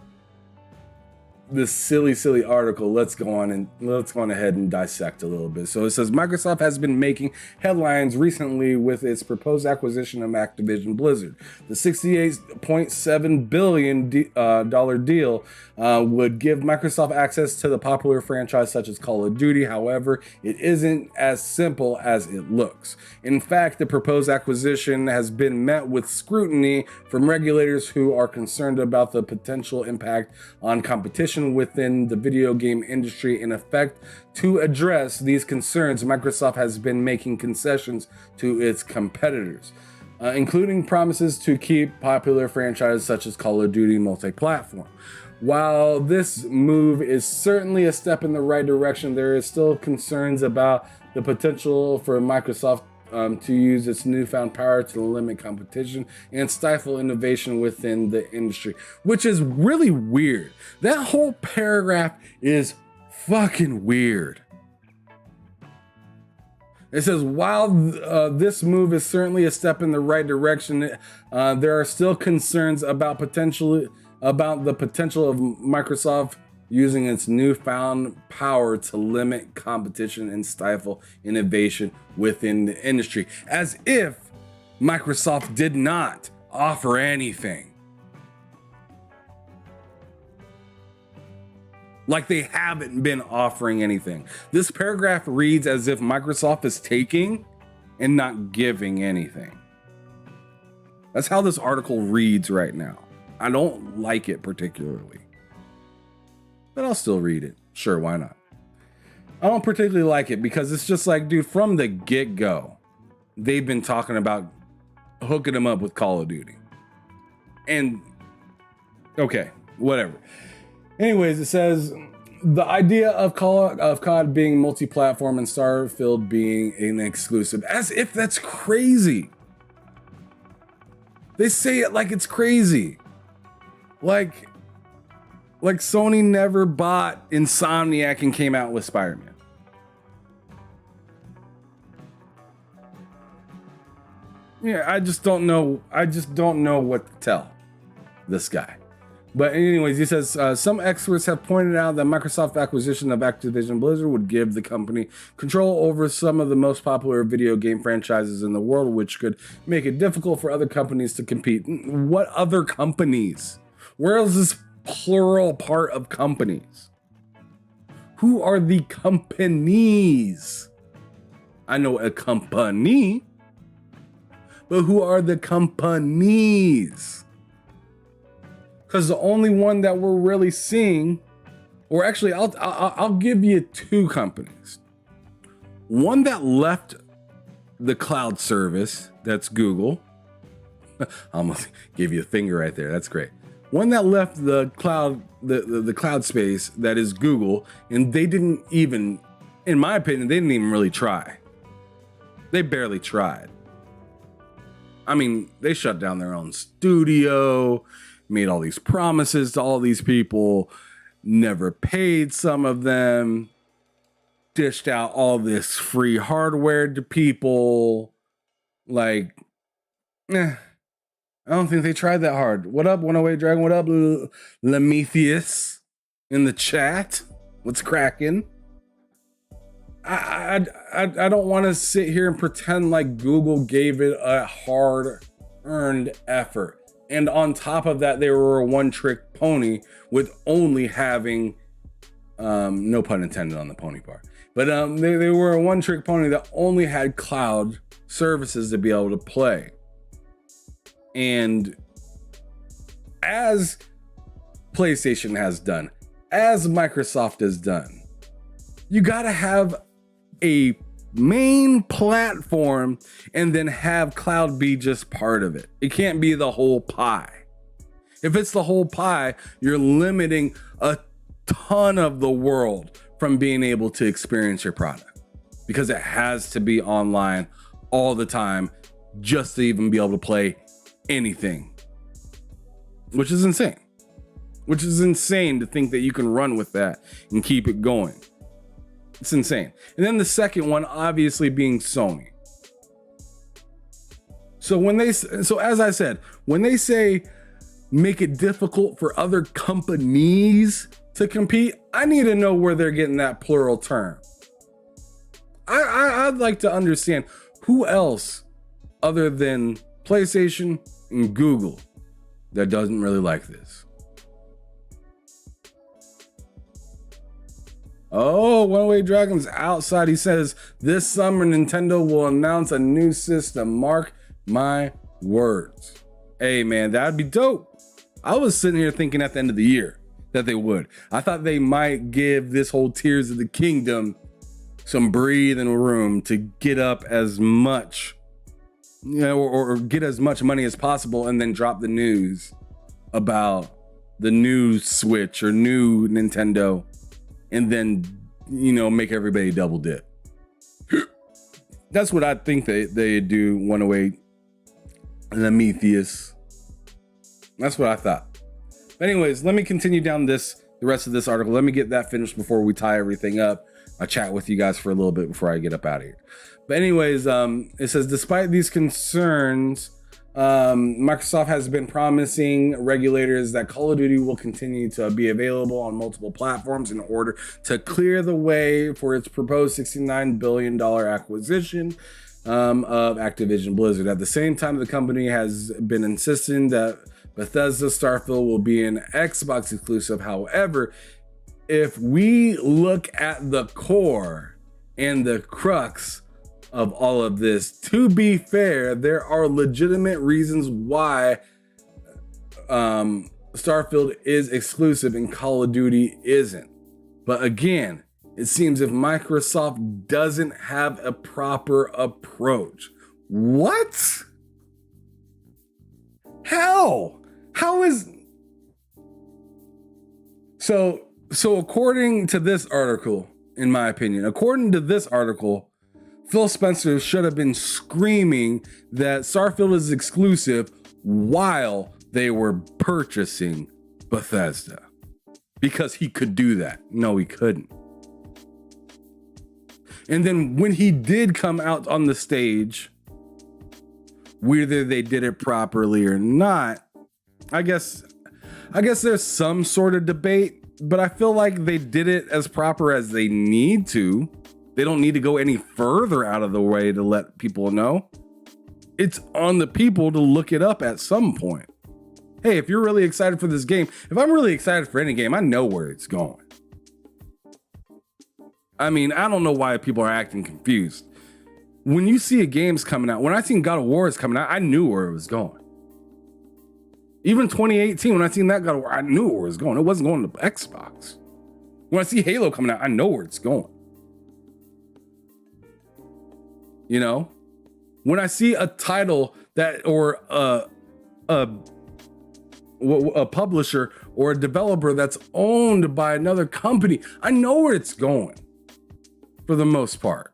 [SPEAKER 1] this silly article, let's go on ahead and dissect a little bit. So it says Microsoft has been making headlines recently with its proposed acquisition of Activision Blizzard. The $68.7 billion dollar deal would give Microsoft access to the popular franchise such as Call of Duty. However, it isn't as simple as it looks. In fact, the proposed acquisition has been met with scrutiny from regulators who are concerned about the potential impact on competition within the video game industry. In effect, to address these concerns, Microsoft has been making concessions to its competitors, including promises to keep popular franchises such as Call of Duty multi-platform. While this move is certainly a step in the right direction, there is still concerns about the potential for Microsoft to use its newfound power to limit competition and stifle innovation within the industry, which is really weird. That whole paragraph is fucking weird. It says, while this move is certainly a step in the right direction, there are still concerns about the potential of Microsoft using its newfound power to limit competition and stifle innovation within the industry, as if Microsoft did not offer anything. Like they haven't been offering anything. This paragraph reads as if Microsoft is taking and not giving anything. That's how this article reads right now. I don't like it particularly, but I'll still read it. Sure, why not? I don't particularly like it because it's just like, dude, from the get-go, they've been talking about hooking them up with Call of Duty. And, okay, whatever. Anyways, it says, the idea of COD being multi-platform and Starfield being an exclusive, as if that's crazy. They say it like it's crazy. Like Sony never bought Insomniac and came out with Spider-Man. Yeah, I just don't know what to tell this guy. But anyways, he says, some experts have pointed out that Microsoft's acquisition of Activision Blizzard would give the company control over some of the most popular video game franchises in the world, which could make it difficult for other companies to compete. What other companies? Where is this plural part of companies? Who are the companies? I know a company, but who are the companies? Because the only one that we're really seeing, or actually, I'll give you two companies. One that left the cloud service, that's Google. I almost gave you a finger right there. That's great. One that left the cloud, the cloud space, that is Google, and they didn't even, in my opinion, they didn't even really try. They barely tried. I mean, they shut down their own studio, made all these promises to all these people, never paid some of them, dished out all this free hardware to people. Like, I don't think they tried that hard. What up, 108 Dragon? What up, Lemetheus in the chat? What's cracking? I don't want to sit here and pretend like Google gave it a hard-earned effort. And on top of that, they were a one-trick pony with only having, no pun intended on the pony part, but they were a one-trick pony that only had cloud services to be able to play. And as PlayStation has done, as Microsoft has done, you gotta have a main platform and then have cloud be just part of it. It can't be the whole pie. If it's the whole pie, you're limiting a ton of the world from being able to experience your product, because it has to be online all the time just to even be able to play anything, which is insane. Which is insane to think that you can run with that and keep it going. It's insane. And then the second one, obviously, being Sony. So as I said, when they say make it difficult for other companies to compete, I need to know where they're getting that plural term. I'd like to understand who else other than PlayStation and Google that doesn't really like this. Oh, 108 Dragons outside. He says, this summer Nintendo will announce a new system. Mark my words. Hey, man, that'd be dope. I was sitting here thinking at the end of the year that they would. I thought they might give this whole Tears of the Kingdom some breathing room to get up as much, or get as much money as possible, and then drop the news about the new Switch or new Nintendo and then, you know, make everybody double dip. That's what I think they do, 108 and Prometheus. That's what I thought. But anyways, let me continue down the rest of this article. Let me get that finished before we tie everything up. I'll chat with you guys for a little bit before I get up out of here. But anyways, it says, despite these concerns, Microsoft has been promising regulators that Call of Duty will continue to be available on multiple platforms in order to clear the way for its proposed $69 billion acquisition of Activision Blizzard. At the same time, the company has been insisting that Bethesda Starfield will be an Xbox exclusive. However, if we look at the core and the crux of all of this, to be fair, there are legitimate reasons why Starfield is exclusive and Call of Duty isn't. But again, it seems if Microsoft doesn't have a proper approach. What? How is... So according to this article, in my opinion, according to this article, Phil Spencer should have been screaming that Starfield is exclusive while they were purchasing Bethesda, because he could do that. No, he couldn't. And then when he did come out on the stage, whether they did it properly or not, I guess there's some sort of debate, but I feel like they did it as proper as they need to. They don't need to go any further out of the way to let people know. It's on the people to look it up at some point. Hey, if you're really excited for this game, if I'm really excited for any game, I know where it's going. I mean, I don't know why people are acting confused. When you see a game's coming out, when I seen God of War is coming out, I knew where it was going. Even 2018, when I seen that God of War, I knew where it was going. It wasn't going to Xbox. When I see Halo coming out, I know where it's going. You know, when I see a title that, or a publisher or a developer that's owned by another company, I know where it's going for the most part.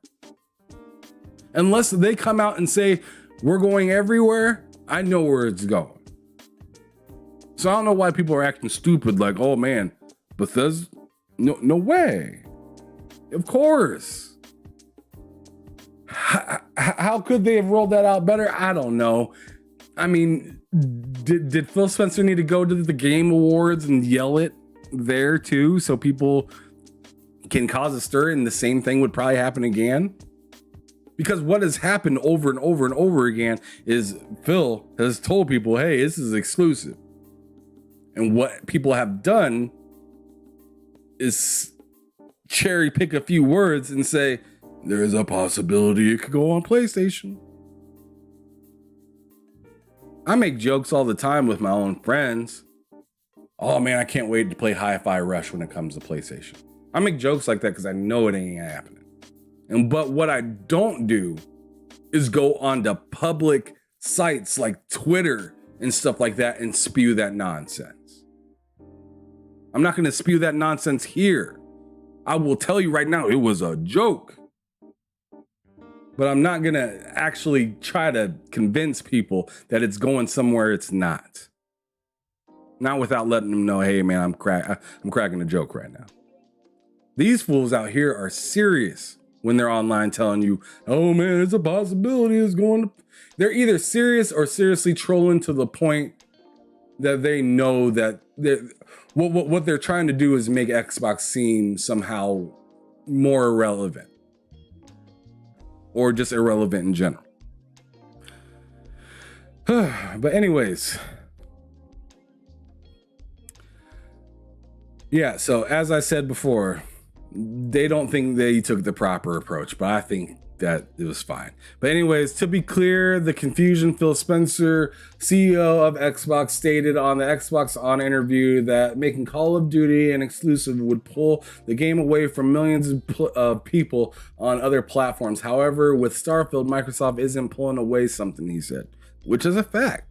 [SPEAKER 1] Unless they come out and say, we're going everywhere, I know where it's going. So I don't know why people are acting stupid like, oh man, Bethesda, no way. Of course. How could they have rolled that out better? I don't know. I mean, did Phil Spencer need to go to the Game Awards and yell it there too, so people can cause a stir and the same thing would probably happen again? Because what has happened over and over and over again is Phil has told people, hey, this is exclusive. And what people have done is cherry pick a few words and say, there is a possibility it could go on PlayStation. I make jokes all the time with my own friends. Oh man, I can't wait to play Hi-Fi Rush when it comes to PlayStation. I make jokes like that because I know it ain't happening. But what I don't do is go onto public sites like Twitter and stuff like that and spew that nonsense. I'm not going to spew that nonsense here. I will tell you right now, it was a joke. But I'm not going to actually try to convince people that it's going somewhere it's not. Not without letting them know, hey man, I'm cracking a joke right now. These fools out here are serious when they're online telling you, oh man, it's a possibility it's going to... They're either serious or seriously trolling to the point that they know that what they're trying to do is make Xbox seem somehow more irrelevant. Or just irrelevant in general. But anyways. Yeah, so as I said before, they don't think they took the proper approach, but I think that it was fine. But anyways, to be clear, the confusion, Phil Spencer, CEO of Xbox, stated on the Xbox On interview that making Call of Duty an exclusive would pull the game away from millions of people on other platforms. However, with Starfield, Microsoft isn't pulling away something, he said, which is a fact.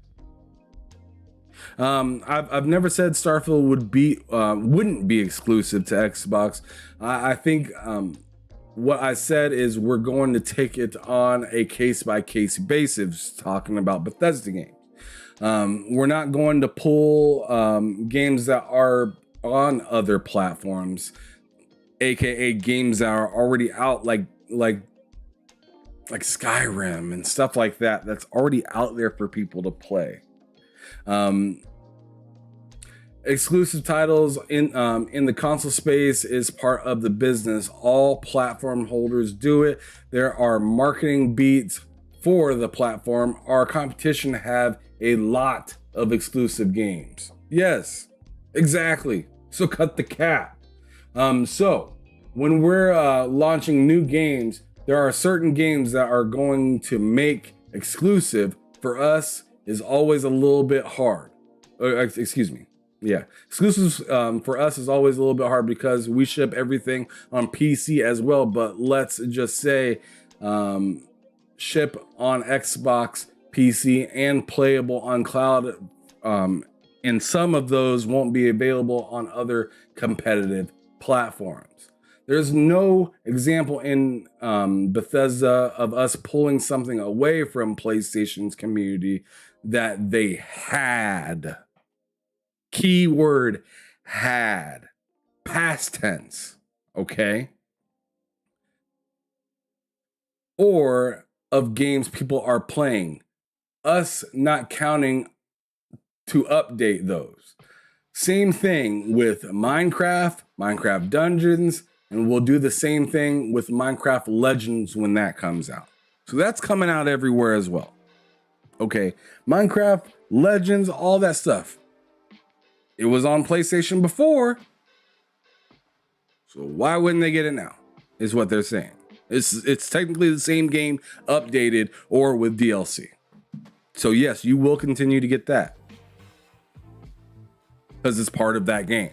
[SPEAKER 1] I've never said Starfield wouldn't be exclusive to Xbox. I think what I said is we're going to take it on a case-by-case basis, talking about Bethesda games. We're not going to pull games that are on other platforms, aka games that are already out, like Skyrim and stuff like that. That's already out there for people to play. Exclusive titles in the console space is part of the business. All platform holders do it. There are marketing beats for the platform. Our competition have a lot of exclusive games. Yes, exactly. So cut the cap. So when we're launching new games, there are certain games that are going to make exclusive for us is always a little bit hard. Excuse me. Yeah, exclusives for us is always a little bit hard because we ship everything on PC as well. But let's just say ship on Xbox, PC, and playable on cloud. And some of those won't be available on other competitive platforms. There's no example in Bethesda of us pulling something away from PlayStation's community that they had. Keyword had. Past tense. Okay? Or of games people are playing. Us not counting to update those. Same thing with Minecraft Dungeons, and we'll do the same thing with Minecraft Legends when that comes out. So that's coming out everywhere as well. Okay, Minecraft Legends, all that stuff. It was on PlayStation before, so why wouldn't they get it now? Is what they're saying. It's technically the same game updated or with DLC. So yes, you will continue to get that because it's part of that game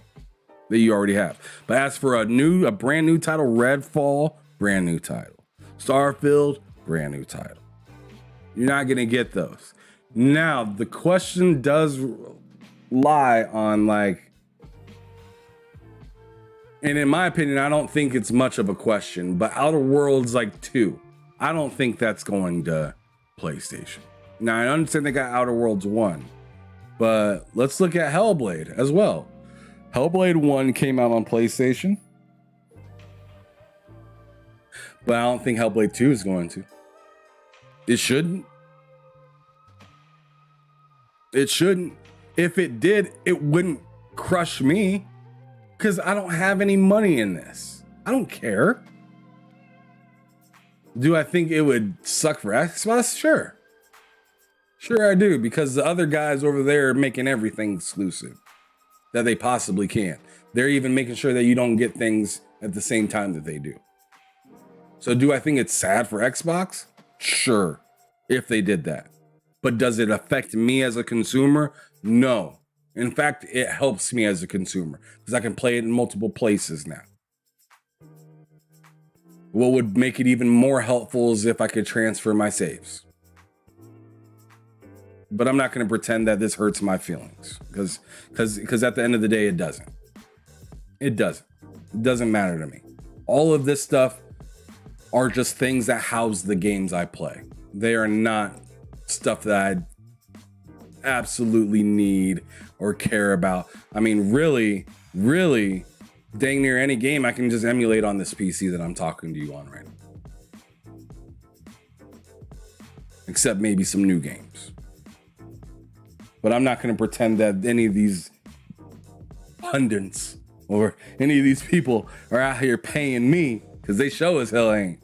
[SPEAKER 1] that you already have. But as for a brand new title, Redfall, brand new title. Starfield, brand new title. You're not gonna get those. Now the question does lie on and in my opinion, I don't think it's much of a question, but Outer Worlds 2, I don't think that's going to PlayStation. Now I understand they got Outer Worlds 1, but let's look at Hellblade as well. Hellblade 1 came out on PlayStation, but I don't think Hellblade 2 is going to. It shouldn't. It shouldn't. If it did, it wouldn't crush me because I don't have any money in this. I don't care. Do I think it would suck for Xbox? Sure. Sure I do, because the other guys over there are making everything exclusive that they possibly can. They're even making sure that you don't get things at the same time that they do. So do I think it's sad for Xbox? Sure, if they did that. But does it affect me as a consumer? No. In fact, it helps me as a consumer because I can play it in multiple places now. What would make it even more helpful is if I could transfer my saves. But I'm not going to pretend that this hurts my feelings because at the end of the day, it doesn't. It doesn't. It doesn't matter to me. All of this stuff are just things that house the games I play. They are not stuff that I absolutely need or care about. I mean, really, dang near any game I can just emulate on this PC that I'm talking to you on right now. Except maybe some new games. But I'm not going to pretend that any of these pundits or any of these people are out here paying me, because they show as hell ain't.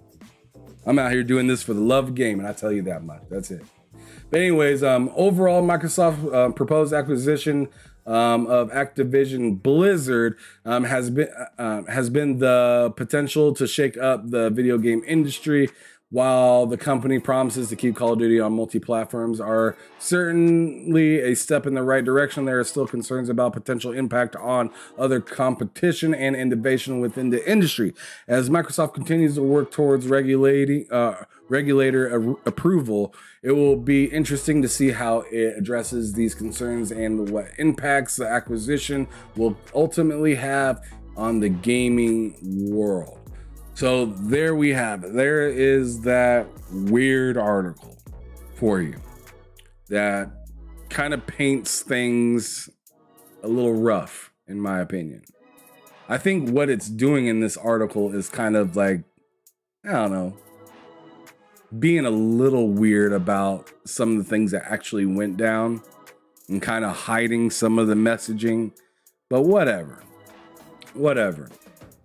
[SPEAKER 1] I'm out here doing this for the love of game, and I tell you that much. That's it. But anyways, overall, Microsoft proposed acquisition of Activision Blizzard has been the potential to shake up the video game industry. while the company promises to keep Call of Duty on multi-platforms are certainly a step in the right direction, there are still concerns about potential impact on other competition and innovation within the industry. As Microsoft continues to work towards regulator approval, it will be interesting to see how it addresses these concerns and what impacts the acquisition will ultimately have on the gaming world. So there we have it. There is that weird article for you that kind of paints things a little rough, in my opinion. I think what it's doing in this article is kind of like, I don't know, being a little weird about some of the things that actually went down and kind of hiding some of the messaging. But whatever.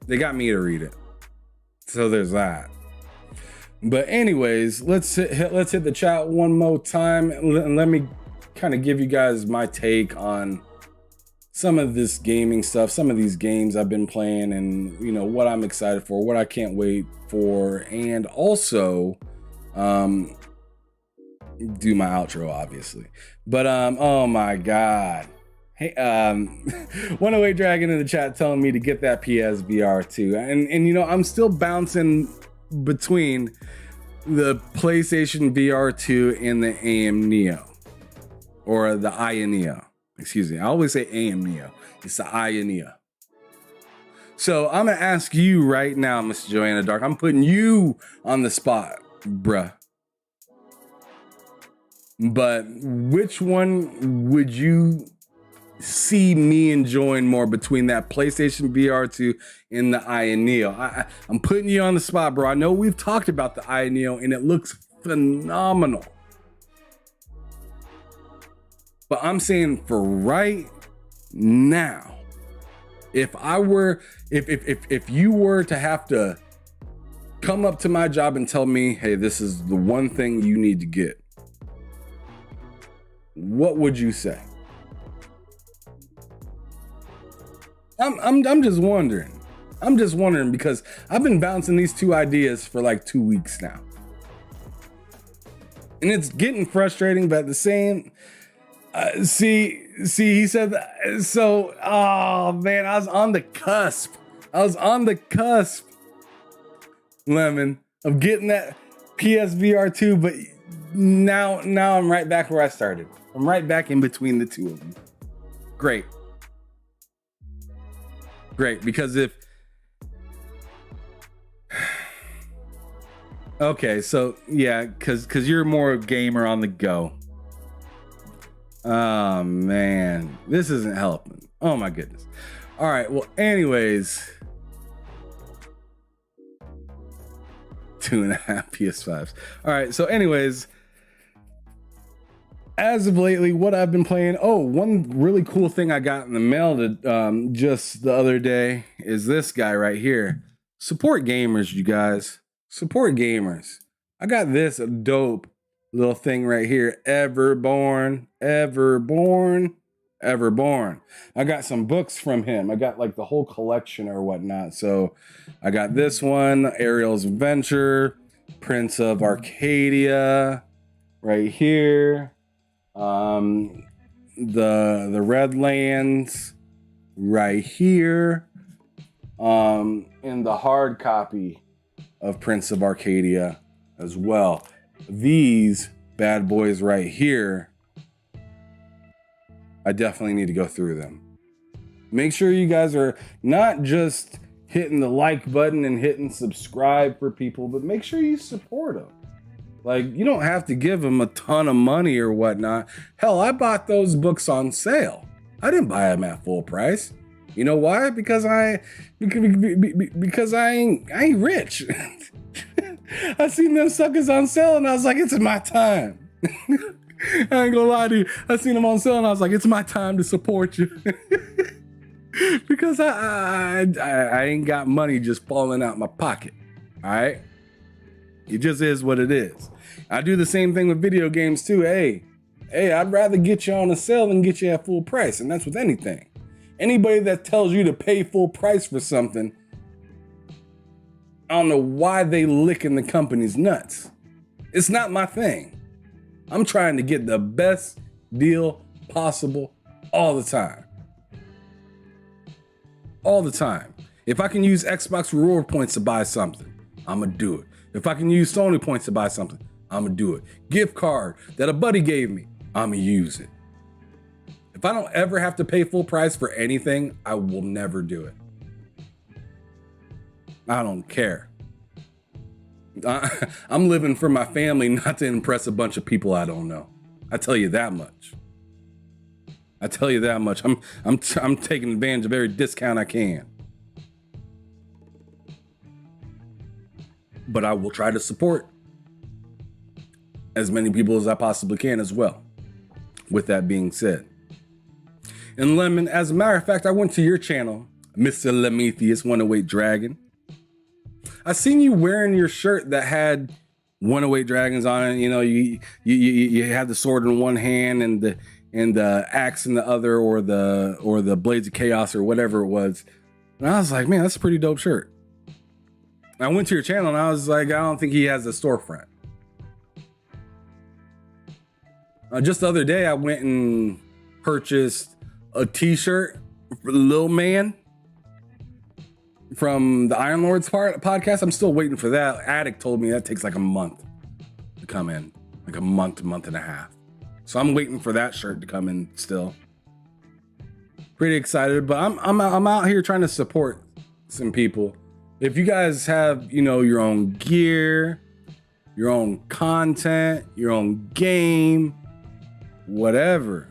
[SPEAKER 1] They got me to read it. So there's that. But anyways, let's hit the chat one more time and let me kind of give you guys my take on some of this gaming stuff, some of these games I've been playing, and you know what I'm excited for, what I can't wait for, and also do my outro obviously. But oh my god. Hey, 108 Dragon in the chat telling me to get that PSVR 2. And you know, I'm still bouncing between the PlayStation VR 2 and the AM Neo. Or the Aya Neo. Excuse me. I always say AM Neo. It's the Aya Neo. So I'm gonna ask you right now, Mr. Joanna Dark. I'm putting you on the spot, bruh. But which one would you see me enjoying more between that PlayStation VR 2 and the Aya Neo? I'm putting you on the spot, bro. I know we've talked about the Aya Neo and it looks phenomenal. But I'm saying for right now, if you were to have to come up to my job and tell me, hey, this is the one thing you need to get, what would you say? I'm just wondering. I'm just wondering because I've been bouncing these two ideas for like 2 weeks now. And it's getting frustrating, but at the same, see, he said that, so, oh man, I was on the cusp, Lemon, of getting that PSVR 2, but now I'm right back where I started. I'm right back in between the two of them. Great, because if okay, so yeah, because you're more gamer on the go. Oh man, this isn't helping. Oh my goodness. All right, well, anyways, 2.5 PS5s. All right, so anyways, as of lately, what I've been playing, one really cool thing I got in the mail just the other day is this guy right here. Support gamers, you guys. Support gamers. I got this dope little thing right here. Everborn. I got some books from him. I got like the whole collection or whatnot. So I got this one, Ariel's Adventure, Prince of Arcadia, right here. The Redlands right here, in the hard copy of Prince of Arcadia as well. These bad boys right here, I definitely need to go through them. Make sure you guys are not just hitting the like button and hitting subscribe for people, but make sure you support them. Like, you don't have to give them a ton of money or whatnot. Hell, I bought those books on sale. I didn't buy them at full price. You know why? Because I ain't rich. I seen them suckers on sale and I was like, it's my time. I ain't gonna lie to you. I seen them on sale and I was like, it's my time to support you. Because I ain't got money just falling out my pocket. All right? It just is what it is. I do the same thing with video games too. Hey, I'd rather get you on a sale than get you at full price. And that's with anything. Anybody that tells you to pay full price for something, I don't know why they licking the company's nuts. It's not my thing. I'm trying to get the best deal possible all the time. All the time. If I can use Xbox reward points to buy something, I'm gonna do it. If I can use Sony points to buy something, I'm gonna do it. Gift card that a buddy gave me, I'm gonna use it. If I don't ever have to pay full price for anything, I will never do it. I don't care. I'm living for my family, not to impress a bunch of people I don't know. I tell you that much. I tell you that much. I'm taking advantage of every discount I can. But I will try to support as many people as I possibly can as well. With that being said. And Lemon, as a matter of fact, I went to your channel, Mr. Lemetheus 108 Dragon. I seen you wearing your shirt that had 108 dragons on it. You know, you had the sword in one hand and the axe in the other, or the blades of chaos or whatever it was. And I was like, man, that's a pretty dope shirt. I went to your channel and I was like, I don't think he has a storefront. Just the other day, I went and purchased a t-shirt for the little man from the Iron Lords podcast. I'm still waiting for that. Addict told me that takes like a month to come in, like a month and a half. So I'm waiting for that shirt to come in still. Pretty excited, but I'm out here trying to support some people. If you guys have, you know, your own gear, your own content, your own game, whatever,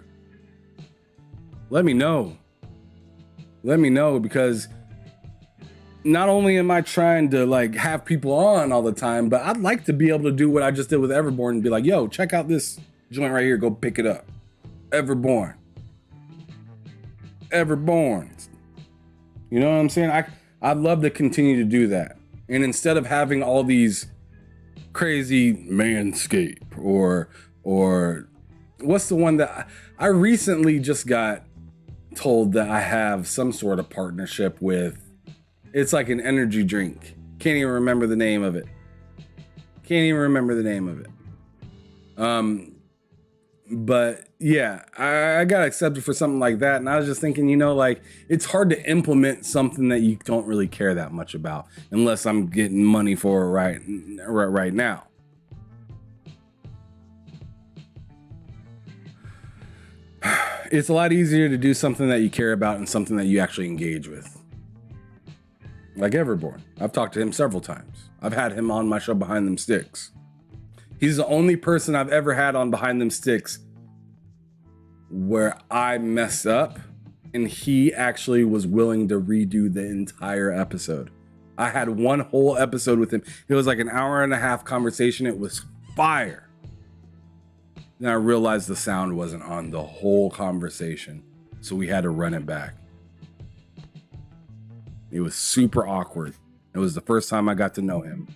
[SPEAKER 1] let me know. Let me know, because not only am I trying to like have people on all the time, but I'd like to be able to do what I just did with Everborn and be like, yo, check out this joint right here. Go pick it up. Everborn. You know what I'm saying? I'd love to continue to do that. And instead of having all these crazy Manscape or what's the one that I recently just got told that I have some sort of partnership with. It's like an energy drink. Can't even remember the name of it. But yeah, I got accepted for something like that. And I was just thinking, you know, like, it's hard to implement something that you don't really care that much about unless I'm getting money for it right now. It's a lot easier to do something that you care about and something that you actually engage with. Like Everborn. I've talked to him several times. I've had him on my show Behind Them Sticks. He's the only person I've ever had on Behind Them Sticks where I messed up and he actually was willing to redo the entire episode. I had one whole episode with him. It was like an hour and a half conversation. It was fire. Then I realized the sound wasn't on the whole conversation, so we had to run it back. It was super awkward. It was the first time I got to know him.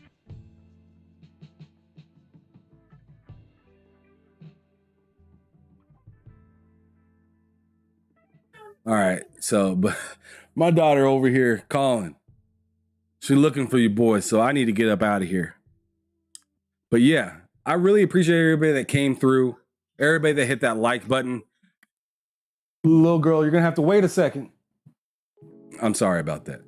[SPEAKER 1] All right, so but my daughter over here calling. She's looking for you boys, so I need to get up out of here. But yeah, I really appreciate everybody that came through, everybody that hit that like button. Little girl, you're gonna have to wait a second. I'm sorry about that.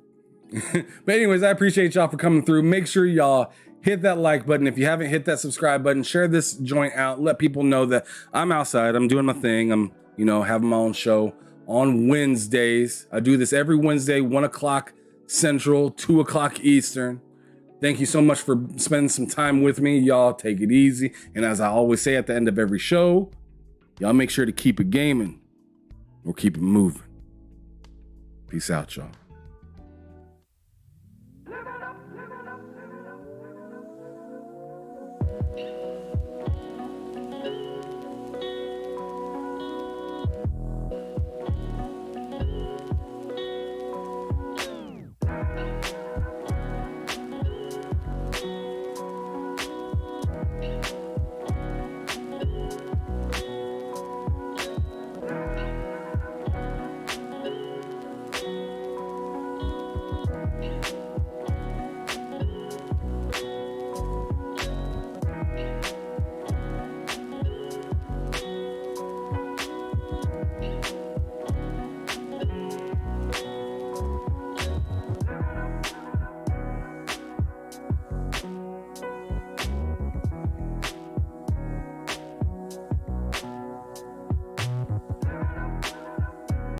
[SPEAKER 1] But anyways, I appreciate y'all for coming through. Make sure y'all hit that like button. If you haven't hit that subscribe button, share this joint out. Let people know that I'm outside. I'm doing my thing. I'm, you know, having my own show on Wednesdays. I do this every Wednesday, 1 o'clock Central, 2 o'clock Eastern. Thank you so much for spending some time with me. Y'all take it easy. And as I always say at the end of every show, y'all make sure to keep it gaming or keep it moving. Peace out, y'all.